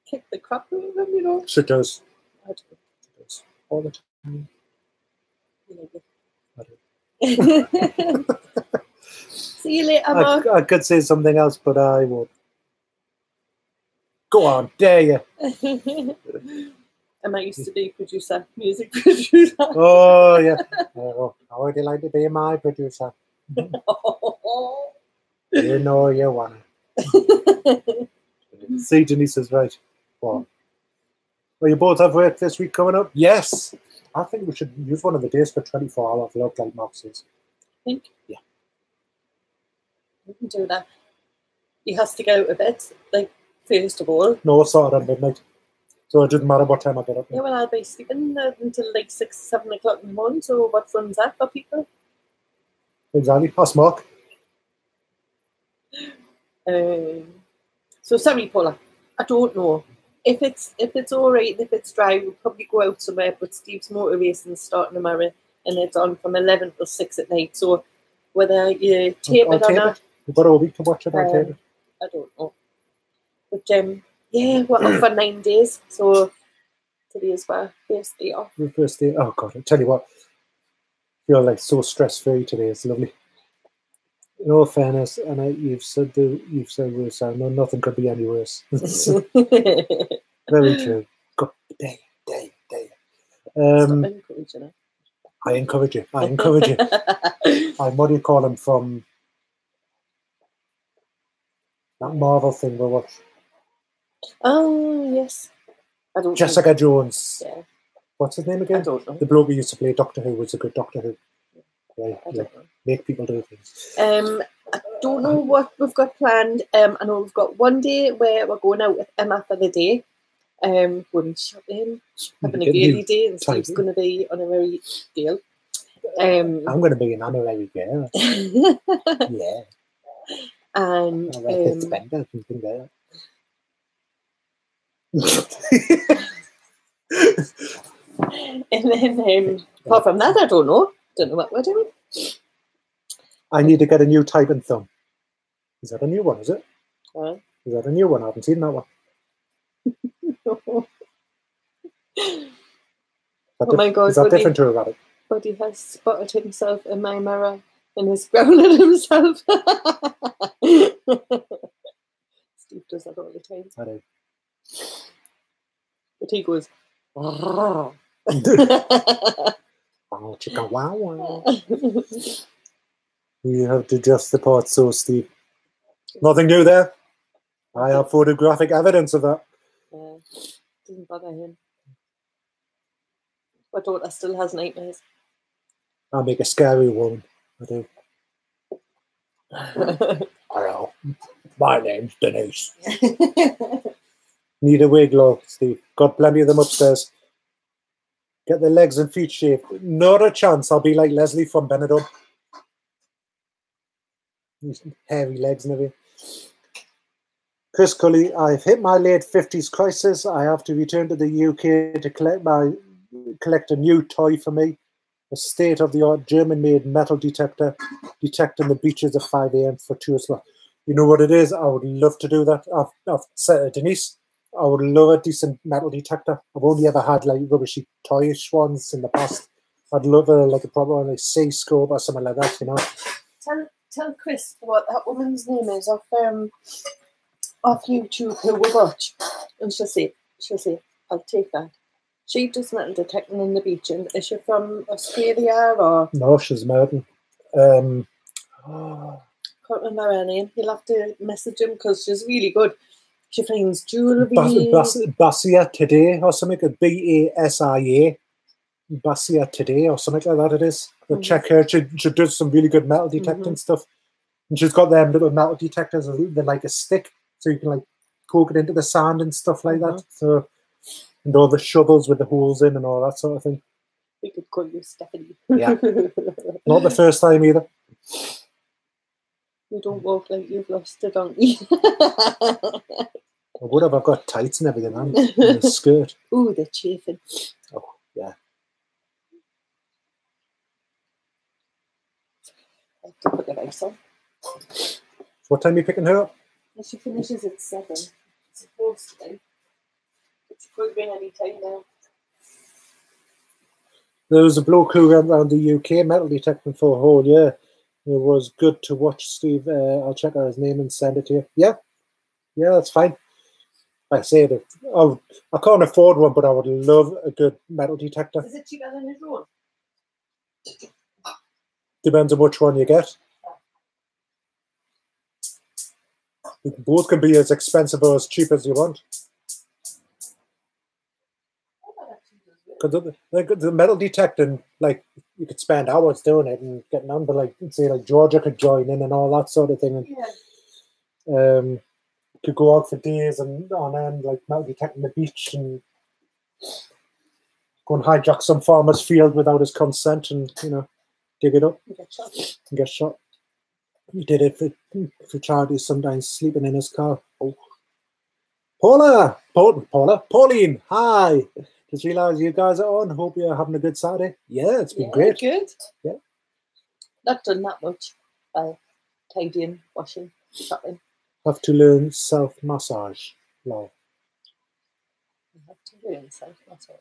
kicked the crap out of them, you know. She does. I do. She does. All the time. I do. See you later, Mark. I could say something else, but I won't. Go on, dare you. I used to be music producer. Oh, yeah. Oh, how would you like to be my producer? You know you want it. See, Denise is right. What? Well, you both have work this week coming up? Yes. I think we should use one of the days for 24-hour vlog like Mark says. Think? Yeah. We can do that. He has to go out of bed, like, first of all. No, it's not at midnight. So it doesn't matter what time I get up. Yeah, well, I'll be sleeping until like 6, 7 o'clock in the morning. So what fun's that for people? Exactly. I smoke. So sorry, Paula. I don't know if it's all right. If it's dry, we'll probably go out somewhere. But Steve's motor racing's starting tomorrow, and it's on from 11 till 6 at night. So whether you tape it or not, we've got a week to watch it. I'll tape it. I don't know. But yeah, we're off for 9 days. So today is our first day off. Your first day. Oh God! I tell you what. I feel like so stress-free today. It's lovely. In all fairness, and you've said worse. I know nothing could be any worse. Very true. Good day. I encourage you. I'm what do you call him from that Marvel thing we watched? Oh yes. I don't Jessica Jones. Yeah. What's his name again? I don't know. The bloke who used to play Doctor Who was a good Doctor Who. Yeah. Make people do things. I don't know what we've got planned. I know we've got one day where we're going out with Emma for the day. Going shopping, having a girly day, and Steve's going to be on a very deal. I'm going to be an honorary girl. Yeah. And and then apart from that, I don't know what we're doing. I need to get a new typing thumb. Is that a new one? Is it? Is that a new one? I haven't seen that one. Oh my God! Is that different to a rabbit? Buddy has spotted himself in my mirror and is growling at himself. Steve does that all the time. I do. But he goes, oh, chicken wow wow. You have to adjust the part, so Steve. Nothing new there. I have photographic evidence of that. Doesn't bother him. My daughter still has nightmares. I make a scary woman. I do. Hello. My name's Denise. Need a wig, love, Steve. Got plenty of them upstairs. Get the legs and feet shaved. Not a chance. I'll be like Leslie from Benidorm. Hairy legs and everything. Chris Cully, I've hit my late 50s crisis. I have to return to the UK to collect a new toy for me. A state-of-the-art German-made metal detector detecting the beaches at 5 a.m. for tourists. You know what it is? I would love to do that. I've said to Denise, I would love a decent metal detector. I've only ever had like rubbishy toyish ones in the past. I'd love a proper like sea scope or something like that, you know. Tell Chris what that woman's name is off YouTube who we watch, and she'll say, I'll take that. She does metal detecting in the beach, and is she from Australia or? No, she's American. Can't remember her name. You'll have to message him because she's really good. She finds jewellery. Basia Today or something. BASIA. Basia Today or something like that it is. But check her. She does some really good metal detecting stuff. And she's got them little metal detectors. They're like a stick. So you can like poke it into the sand and stuff like that. So, and all the shovels with the holes in and all that sort of thing. We could call you Stephanie. Yeah. Not the first time either. You don't walk like you've lost a donkey. What have I got? Tights and everything on and a skirt. Ooh, they're chafing. Oh, yeah. I have to put the ice on. What time are you picking her up? She finishes at 7. It's supposed to be. She could be any time now. There was a bloke who went around the UK metal detecting for a whole year. It was good to watch, Steve. I'll check out his name and send it to you. Yeah, that's fine. Like I said, I can't afford one, but I would love a good metal detector. Is it cheaper than his own? Depends on which one you get. Both can be as expensive or as cheap as you want. Because the metal detecting, like, you could spend hours doing it and getting on, but like, say, like Georgia could join in and all that sort of thing, and could go out for days and on end, like metal detecting the beach and Go and hijack some farmer's field without his consent and, you know, dig it up You get shot. and get shot. He did it for charity, sometimes sleeping in his car. Oh. Pauline, hi. Just realised you guys are on. Hope you're having a good Saturday. Yeah, it's been great. Good. Yeah. Not done that much. Tidying, washing, shopping. Have to learn self-massage. No. You have to learn self-massage.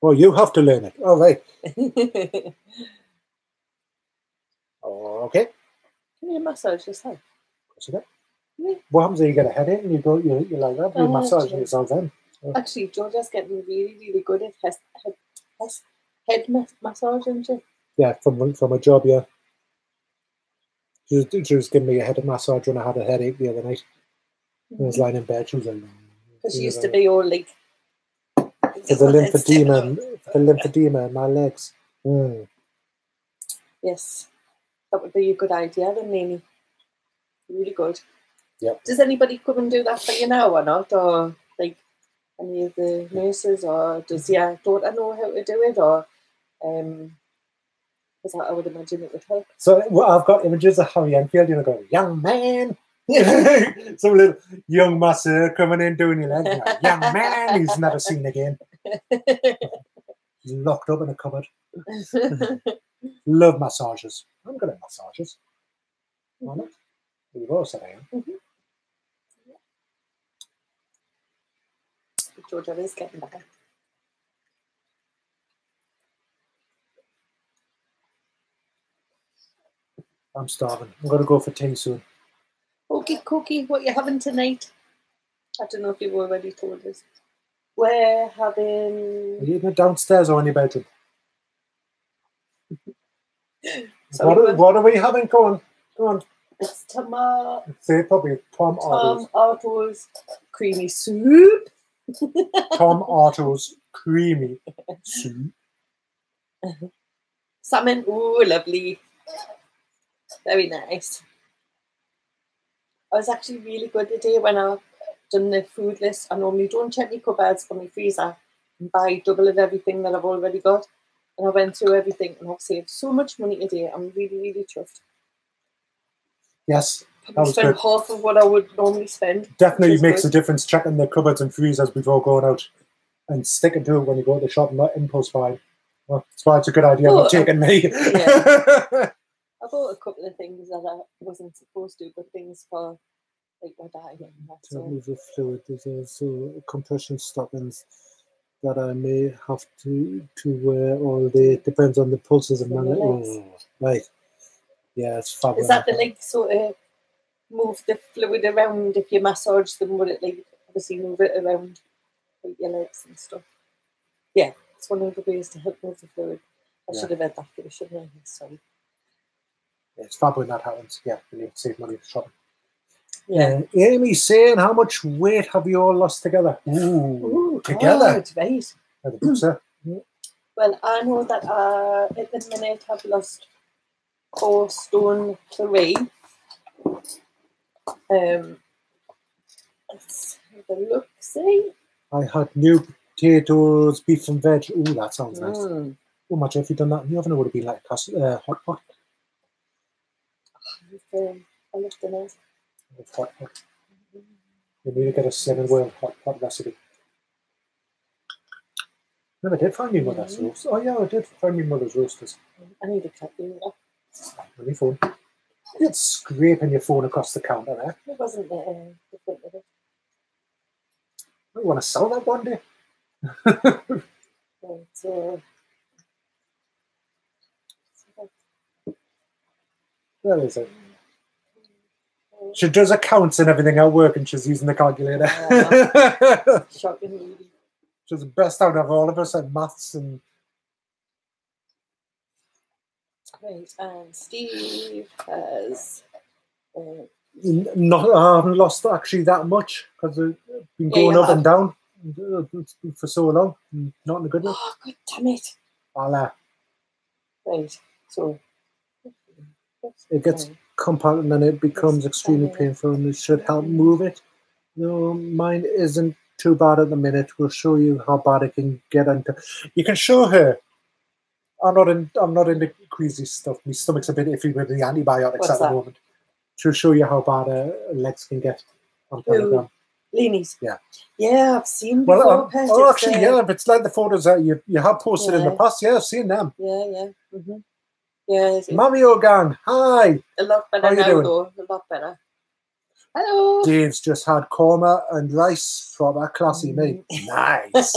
Well, you have to learn it. All right. Okay. Can you massage yourself? Yeah. What happens if you get a headache and you like that? You massage yourself then. Actually, Georgia's getting really, really good at head massage, isn't she? Yeah, from a job, yeah. She was giving me a head massage when I had a headache the other night. I was lying in bed. She was like, because she used to be all like for the lymphedema in my legs. Mm. Yes, that would be a good idea, then, Nini. Really good. Yep. Does anybody come and do that for you now or not? Or like any of the nurses, or does your daughter know how to do it? Or because I would imagine it would help. So I've got images of Harry Enfield, you know, going, young man. Some little young masseur coming in doing your legs. Like, young man he's never seen again. He's locked up in a cupboard. Love massages. I'm good at massages. Why not? You've all said I am. Georgia is getting better. I'm starving. I'm going to go for tea soon. Okay, Cookie, what you having tonight? I don't know if you've already told us. We're having... Are you eating it downstairs or in your bedroom? What are we having? Go on. It's tomato... Say probably Tom Otto's creamy soup. Tom Otto's creamy soup. Salmon, ooh, lovely. Very nice. I was actually really good today when I done the food list. I normally don't check my cupboards or my freezer and buy double of everything that I've already got. And I went through everything and I've saved so much money today. I'm really, really chuffed. Yes. Probably spend half of what I would normally spend. Definitely makes a difference checking the cupboards and freezers before going out and sticking to it when you go to the shop and not impulse buying. Well, that's why it's a good idea of taking me. Yeah. I bought a couple of things that I wasn't supposed to, but things for like my diet and that. So fluid. There's also compression stockings that I may have to wear all day. It depends on the pulses of my legs. Right. Yeah, it's fabulous. Is that the like sort of move the fluid around if you massage them? Would it like obviously move it around like your legs and stuff? Yeah, it's one of the ways to help move the fluid. I should have read that for you, shouldn't I? Sorry. Yeah, it's fab when that happens. Yeah, you need to save money for shopping. Yeah. Amy's saying, how much weight have you all lost together? Ooh, together. God, right. Well, I know that at the minute I've lost 4 stone 3. Let's have a look, see. I had new potatoes, beef and veg. Ooh, that sounds nice. Oh, imagine if you'd done that in the oven, it would have been like hot pot. I love the nice. Hot pot. You need to get a 7-wheel hot pot recipe. Never did find me mother's roast. Oh yeah, I did find me mother's roasters. I need to cut you off. On your phone. It's scraping your phone across the counter there. It wasn't the front of it. I want to sell that one day. Where is it? She does accounts and everything at work and she's using the calculator. Shocking. She's the best out of all of us at maths and... Right, and Steve has... I haven't lost actually that much because I've been going up and down for so long. Not in a good way. Oh, God damn it. Voila. Right, so... It gets compact and then it becomes extremely painful and it should help move it. No, mine isn't too bad at the minute. We'll show you how bad it can get into. You can show her. I'm not into queasy stuff. My stomach's a bit iffy with the antibiotics What's at the that? moment. To show you how bad her legs can get on Telegram. Leanies. Yeah. Yeah, I've seen before. Well, actually, yeah, if it's like the photos that you have posted in the past, yeah, I've seen them. Yeah. Yeah. Mario Gang, hi. A lot better now, though. A lot better. Hello. Dave's just had korma and rice. Proper classy, mate. Nice.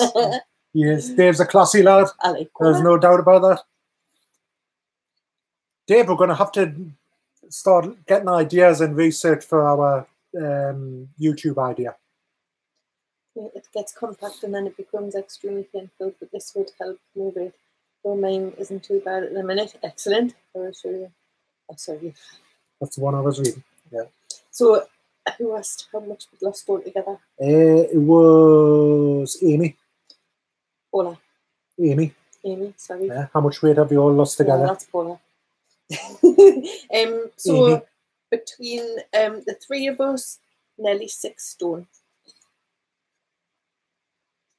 Yes, Dave's a classy lad. I like korma. There's no doubt about that. Dave, we're going to have to start getting ideas and research for our YouTube idea. It gets compact and then it becomes extremely painful, but this would help move it. So mine isn't too bad at the minute. Excellent. I'll show you. Oh, sorry. That's the one I was reading. Yeah. So, who asked how much we lost altogether? It was Amy. Paula. Amy, sorry. Yeah. How much weight have you all lost together? Yeah, that's Paula. So, Amy. Between the three of us, nearly 6 stone.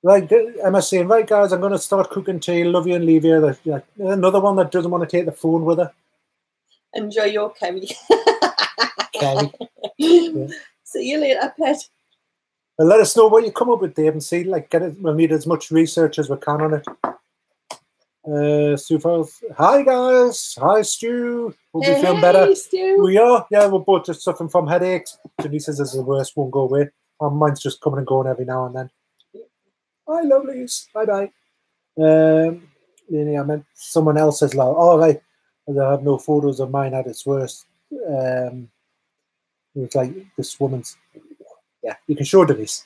Right, Emma saying, right, guys, I'm going to start cooking tea. Love you and leave you. Another one that doesn't want to take the phone with her. Enjoy your curry. Kerry. Yeah. See you later, pet. Well, let us know what you come up with, Dave, and see, we'll need as much research as we can on it. Stu Falls. Hi, guys. Hi, Stu. Hope you're feeling better. Stu. We are. Yeah, we're both just suffering from headaches. Denise says this is the worst, won't go away. Mine's just coming and going every now and then. Hi, lovelies. Bye-bye. I meant someone else says, all right, I have no photos of mine at its worst. It was like this woman's. Yeah, you can show Denise.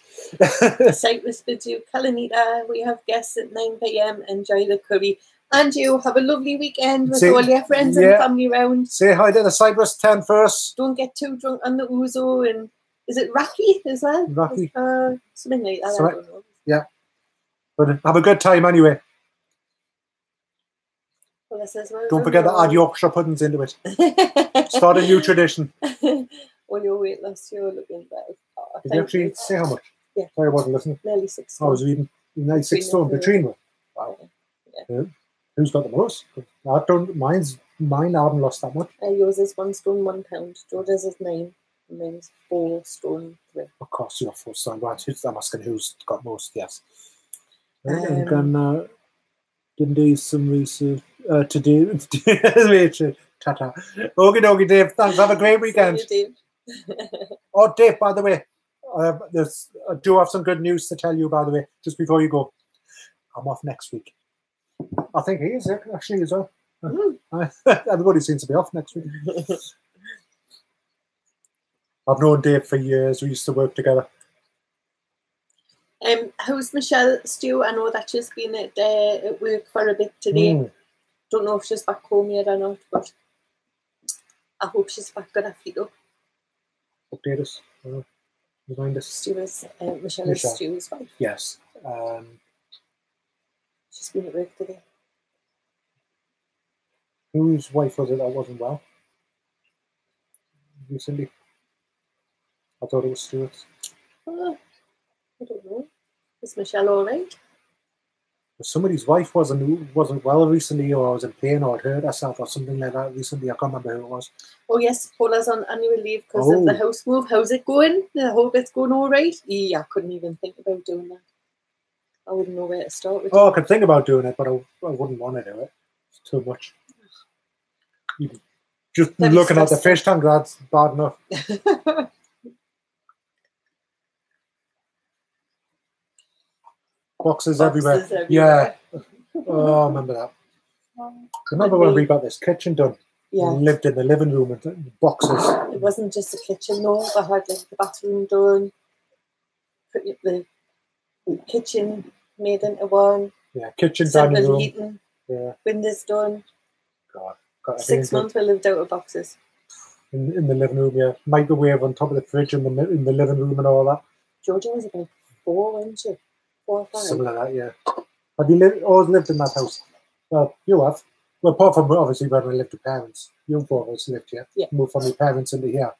Cyprus bids you, Kalanita. We have guests at 9 p.m. Enjoy the curry. And you have a lovely weekend with all your friends and family around. Say hi to the Cyprus 10 first. Don't get too drunk on the ouzo. And is it Raki as well? Raki. Something like that. I don't know. Yeah. But have a good time anyway. Well, don't forget to add Yorkshire puddings into it. Start a new tradition. All your weight loss, you're looking better. Oh, did you actually say how much? Yeah. Sorry, I wasn't listening. Nearly 6 stone. I was reading. Nearly 6 stone between them. Wow. Yeah. Who's got the most? Mine I haven't lost that much. Yours is 1 stone 1 pound. Jordan's is 9. And mine's 4 stone 3. Of course, you're 4 stone. Right. I'm asking who's got most, yes. I'm going to do some research to do. Ta-ta. Okie dokie, Dave. Thanks. Have a great weekend. See you, Dave. Oh, Dave, by the way, I do have some good news to tell you, by the way, just before you go. I'm off next week. I think he is, actually, as well. Everybody seems to be off next week. I've known Dave for years. We used to work together. How's Michelle, Stu? I know that she's been at work for a bit today. Don't know if she's back home yet or not, but I hope she's back on her feet up. Update us. Remind us. Stu is Michelle is Stu's wife. Yes. She's been at work today. Whose wife was it that wasn't well recently? I thought it was Stuart's. I don't know. Is Michelle all right? Somebody's wife wasn't well recently, or was in pain, or had hurt herself, or something like that recently. I can't remember who it was. Oh yes, Paula's on annual leave because of the house move. How's it going? I hope it's going all right. Yeah, I couldn't even think about doing that. I wouldn't know where to start with. I could think about doing it, but I wouldn't want to do it. It's too much. Just looking at the fish tank, that's bad enough. Boxes everywhere. Yeah. Oh, I remember that. Remember when we got this kitchen done? Yeah. We lived in the living room with boxes. It wasn't just the kitchen, though. I had the bathroom done, the kitchen made into one. Yeah, kitchen, dining room. Heating. Yeah. Windows done. God. 6 months we lived out of boxes. In the living room, yeah. Microwave on top of the fridge in the living room and all that. Georgia was about 4, wasn't she? 4 or 5. Something like that, yeah. Have you always lived in that house? Well, you have. Well, apart from obviously when we lived with parents. You both of us lived here. Yeah. Moved from your parents into here.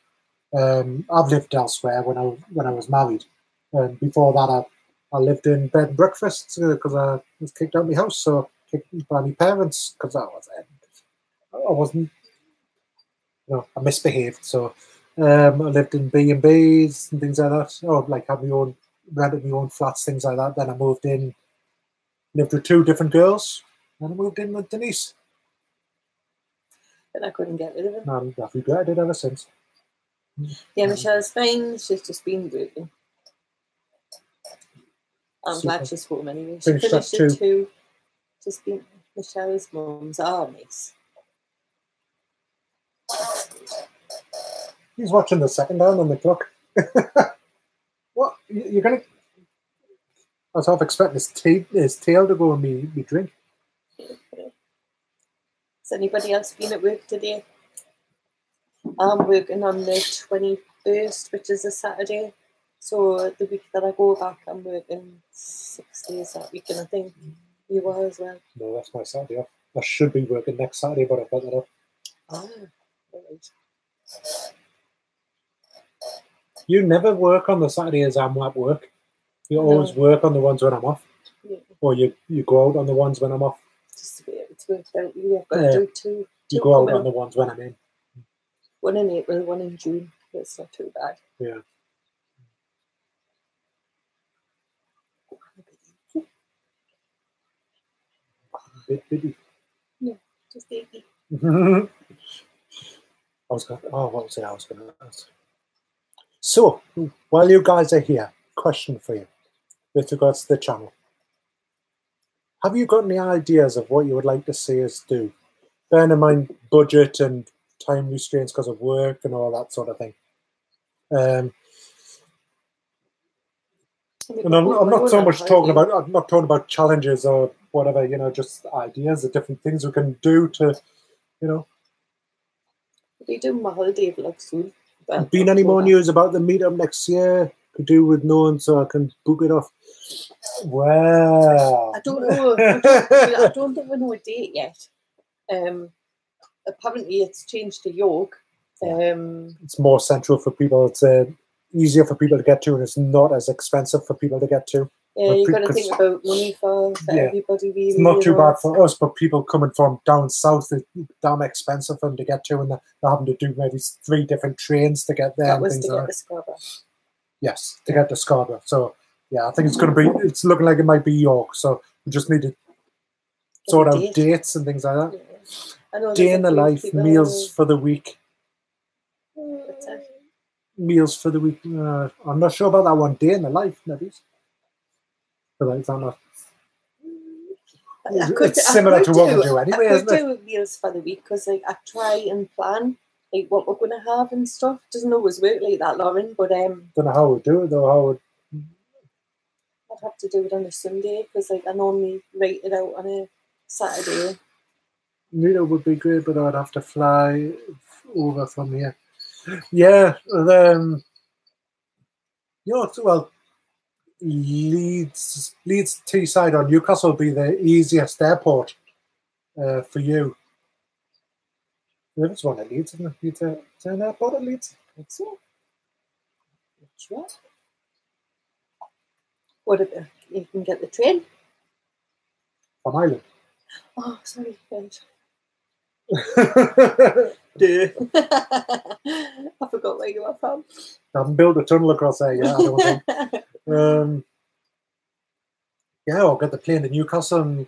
I've lived elsewhere when I was married. And before that, I lived in bed and breakfast because I was kicked out of my house, so kicked by my parents because I wasn't, I misbehaved. So I lived in B&Bs and things like that, or like had my own, rented my own flats, things like that. Then I moved in, lived with 2 different girls, and I moved in with Denise. But I couldn't get rid of him. And I've regretted it ever since. Yeah, Michelle's fine. She's just been working. I'm glad she's home anyway. She finished at 2. Just been Michelle's mum's nice. He's watching the second down on the clock. What? You're going to... I was half expecting his tail to go and me drink. Has anybody else been at work today? I'm working on the 21st, which is a Saturday. So the week that I go back, I'm working 6 days that week, and I think you are as well. No, that's my Saturday off. I should be working next Saturday, but I've got that off. Ah, right. You never work on the Saturdays I'm at work. You always work on the ones when I'm off. Yeah. Or you go out on the ones when I'm off. Just the way it's worked out. You've got to do two. You go out on the ones when I'm in. One in April, one in June. It's not too bad. Yeah. Bit. Yeah, just baby. What was it I was going to ask? So, while you guys are here, question for you with regards to the channel. Have you got any ideas of what you would like to see us do? Bearing in mind budget and time restraints because of work and all that sort of thing. And I'm not so much talking about, I'm not talking about challenges or whatever, just ideas of different things we can do to, We do my holiday vlog soon. Been any more news about the meetup next year? Could do with knowing so I can book it off. Well, I don't know. I don't think we know a date yet. Apparently, it's changed to York. It's more central for people. It's easier for people to get to, and it's not as expensive for people to get to. Yeah, you've got to think about money for everybody. Really, it's not too bad for us, but people coming from down south, it's damn expensive for them to get to, and they're having to do maybe 3 different trains to get there. That was to get to Scarborough. Yes, to get to Scarborough. So yeah, I think it's looking like it might be York. So we just need to sort out dates and things like that. Yeah. Day in the life, meals for the week. Meals for the week. I'm not sure about that one. Day in the life, maybe. But it's not. It's similar to what we do anyway, isn't it? I could do meals for the week because I try and plan what we're going to have and stuff. Doesn't always work like that, Lauren. But don't know how we do it though. I'd have to do it on a Sunday because I normally write it out on a Saturday. Neither would be great, but I'd have to fly over from here. Yeah, well, Leeds Teesside or Newcastle will be the easiest airport for you. There's one at Leeds, isn't it? Is there an airport at Leeds? That's so. That's right. What about you can get the train? From Ireland. Oh, sorry, guys. Duh. I forgot where you were from. I haven't built a tunnel across there yet, I don't think. Or get the plane to Newcastle and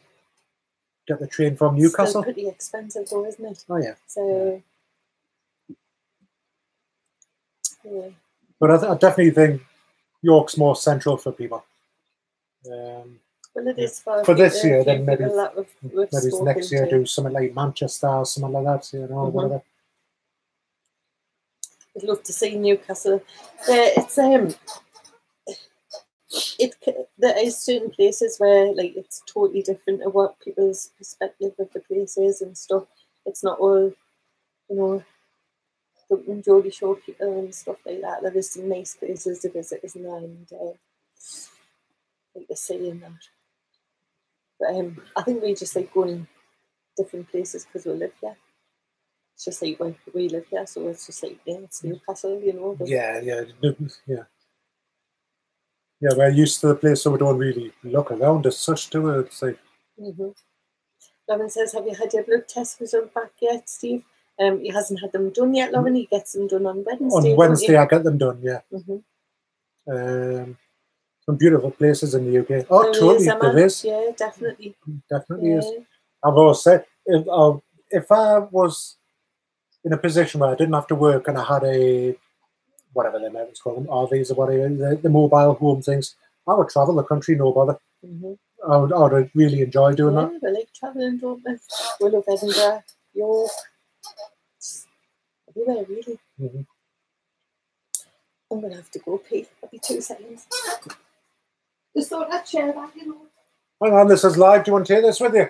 get the train from Newcastle. It's still pretty expensive though, isn't it? Oh, yeah. So, yeah. But I definitely think York's more central for people. Well, it is for this year, then maybe next year do something like Manchester or something like that, whatever. I'd love to see Newcastle. There is certain places where it's totally different to what people's perspective of the place is and stuff. It's not all, the Geordie Shore people and stuff like that. There is some nice places to visit, isn't there? And the sea and that. But I think we just like going different places because we live here. It's just like we live here, so it's just like it's Newcastle, Yeah. Yeah, we're used to the place, so we don't really look around as such, do we? It's like, Lovin says, have you had your blood test result back yet, Steve? He hasn't had them done yet, Lovin. He gets them done on Wednesday. On Wednesday, I get them done, yeah. Some beautiful places in the UK. Oh, there totally, there is. Yeah, definitely. Definitely is. I've always said, if I was in a position where I didn't have to work and I had a, whatever they might call them, RVs or whatever, the mobile home things, I would travel the country, no bother. I would really enjoy doing that. Yeah, we like travelling, don't we? We love Edinburgh, York, everywhere, really. I'm going to have to go pee. I'll be 2 seconds. Just throw that chair back, you know. Hang on, this is live. Do you want to take this with you?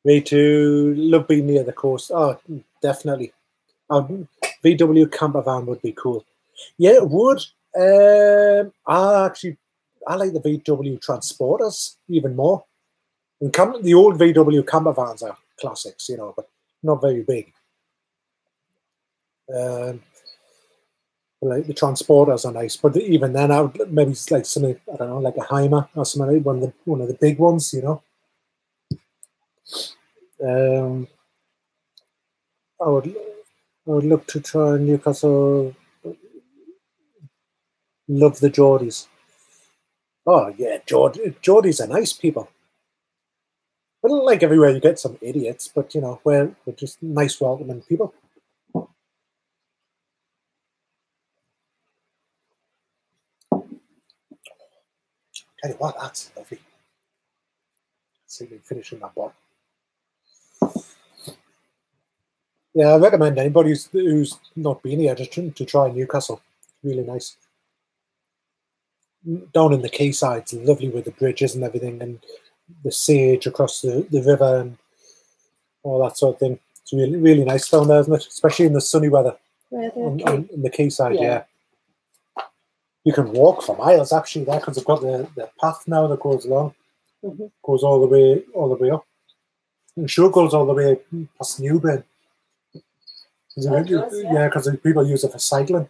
Me too. Love being near the coast. Oh, definitely. VW camper van would be cool. Yeah, it would. I like the VW transporters even more. And the old VW camper vans are classics, you know, but not very big. Like the transporters are nice, but even then, I would maybe like something, I don't know, like a Heimer or something, like one of the big ones, you know. I would look to try Newcastle. Love the Geordies. Oh yeah, Geordies are nice people. Well, like everywhere, you get some idiots, but you know, we're just nice, welcoming people. Tell you what, that's lovely. Let's see me finishing that bottle. Yeah, I recommend anybody who's not been here just to try Newcastle. Really nice. Down in the quayside, it's lovely with the bridges and everything, and the sage across the river and all that sort of thing. It's really, really nice down there, isn't it? Especially in the sunny weather. On the quayside, yeah. You can walk for miles actually there because they've got the path now that goes along. Goes all the way up. And sure goes all the way past Newburn. Yeah, because people use it for cycling.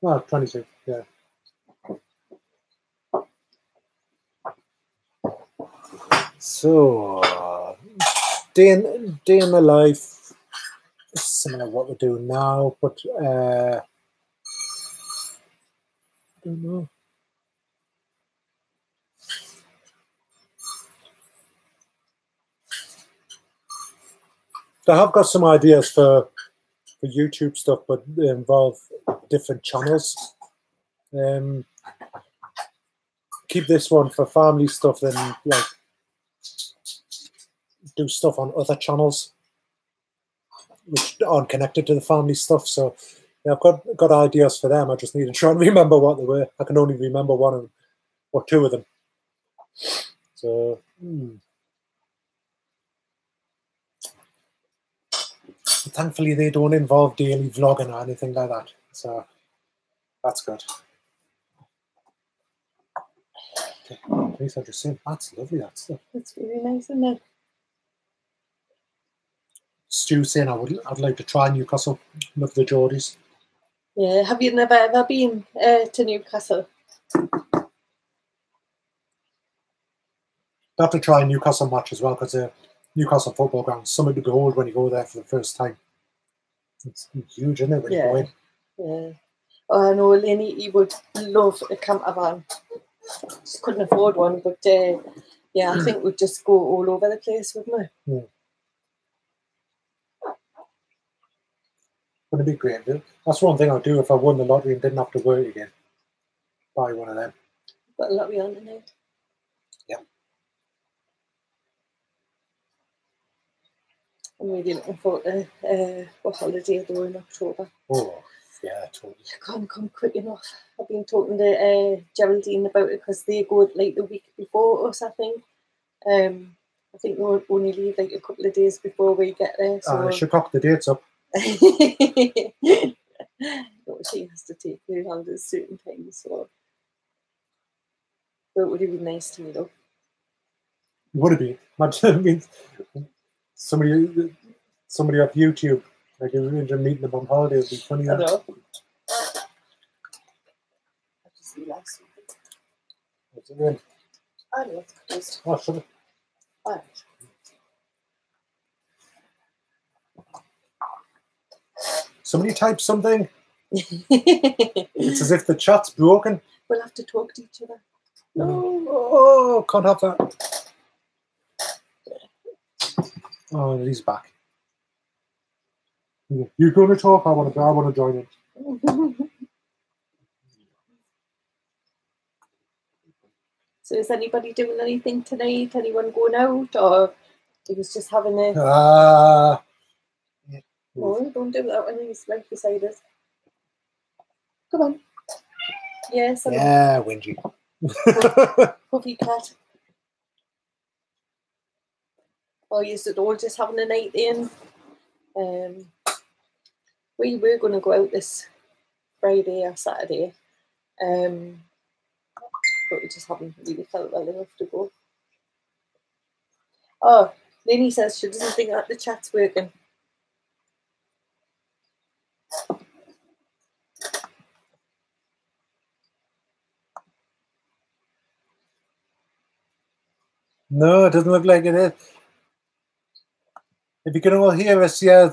Oh, 22, yeah. So, day in my life, similar to what we're doing now, but I don't know. I have got some ideas for YouTube stuff, but they involve different channels. Keep this one for family stuff, then like do stuff on other channels which aren't connected to the family stuff. So yeah, I've got ideas for them. I just need to try and remember what they were. I can only remember one or two of them. So thankfully they don't involve daily vlogging or anything like that. So that's good. Okay, please, I just saying that's lovely. That stuff. That's really nice, isn't it? Stu saying I'd like to try Newcastle. Love the Geordies. Yeah, have you never ever been to Newcastle? I have to try a Newcastle match as well because the Newcastle football ground is something to behold when you go there for the first time. It's huge, isn't it, when you go in? Yeah. Oh, I know Lenny, he would love a camper van. Just couldn't afford one, but yeah, I think we'd just go all over the place, wouldn't we? Yeah. Wouldn't it be great? That's one thing I'd do if I won the lottery and didn't have to work again. Buy one of them. Got a lottery on tonight. Yeah. I'm really looking forward to a holiday though in October. Oh, yeah, totally. I can't come quick enough. I've been talking to Geraldine about it because they go like the week before us, I think. I think we'll only leave like a couple of days before we get there. So I should cock the dates up. She has to take her holidays certain times, so it would be nice to meet up. Would it be? Imagine means somebody off YouTube, like you're meeting them on holiday, would be funny. I know. I just realised something. What's it mean? I know it's closed. Oh, shut it. Alright. Somebody type something. It's as if the chat's broken. We'll have to talk to each other. No. Oh, can't have that. Oh, he's back. You're going to talk. I want to join in. So is anybody doing anything tonight? Anyone going out, or he was just having a? No, don't do that when he's right beside us. Come on. Yes. Yeah, Wingy. Puffy cat. Oh, yes, it all just having a night in. We were going to go out this Friday or Saturday, but we just haven't really felt well enough to go. Oh, Lenny says she doesn't think that the chat's working. No, it doesn't look like it is. If you can all hear us, yeah,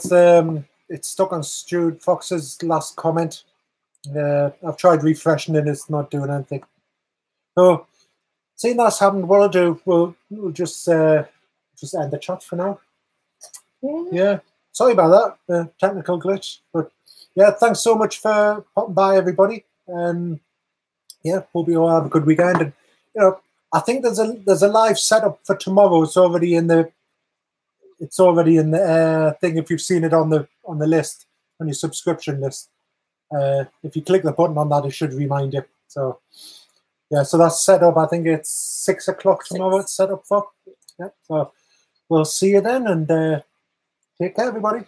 it's stuck on Stuart Fox's last comment. I've tried refreshing it; it's not doing anything. So, seeing that's happened, what I'll do, we'll just end the chat for now. Yeah. Sorry about that, technical glitch, but yeah, thanks so much for popping by, everybody. Yeah, hope you all have a good weekend. And I think there's a live setup for tomorrow. It's already in the thing. If you've seen it on the list, on your subscription list, if you click the button on that, it should remind you. So yeah, so that's set up. I think it's 6 o'clock tomorrow. It's set up for. Yeah, so we'll see you then, and take care, everybody.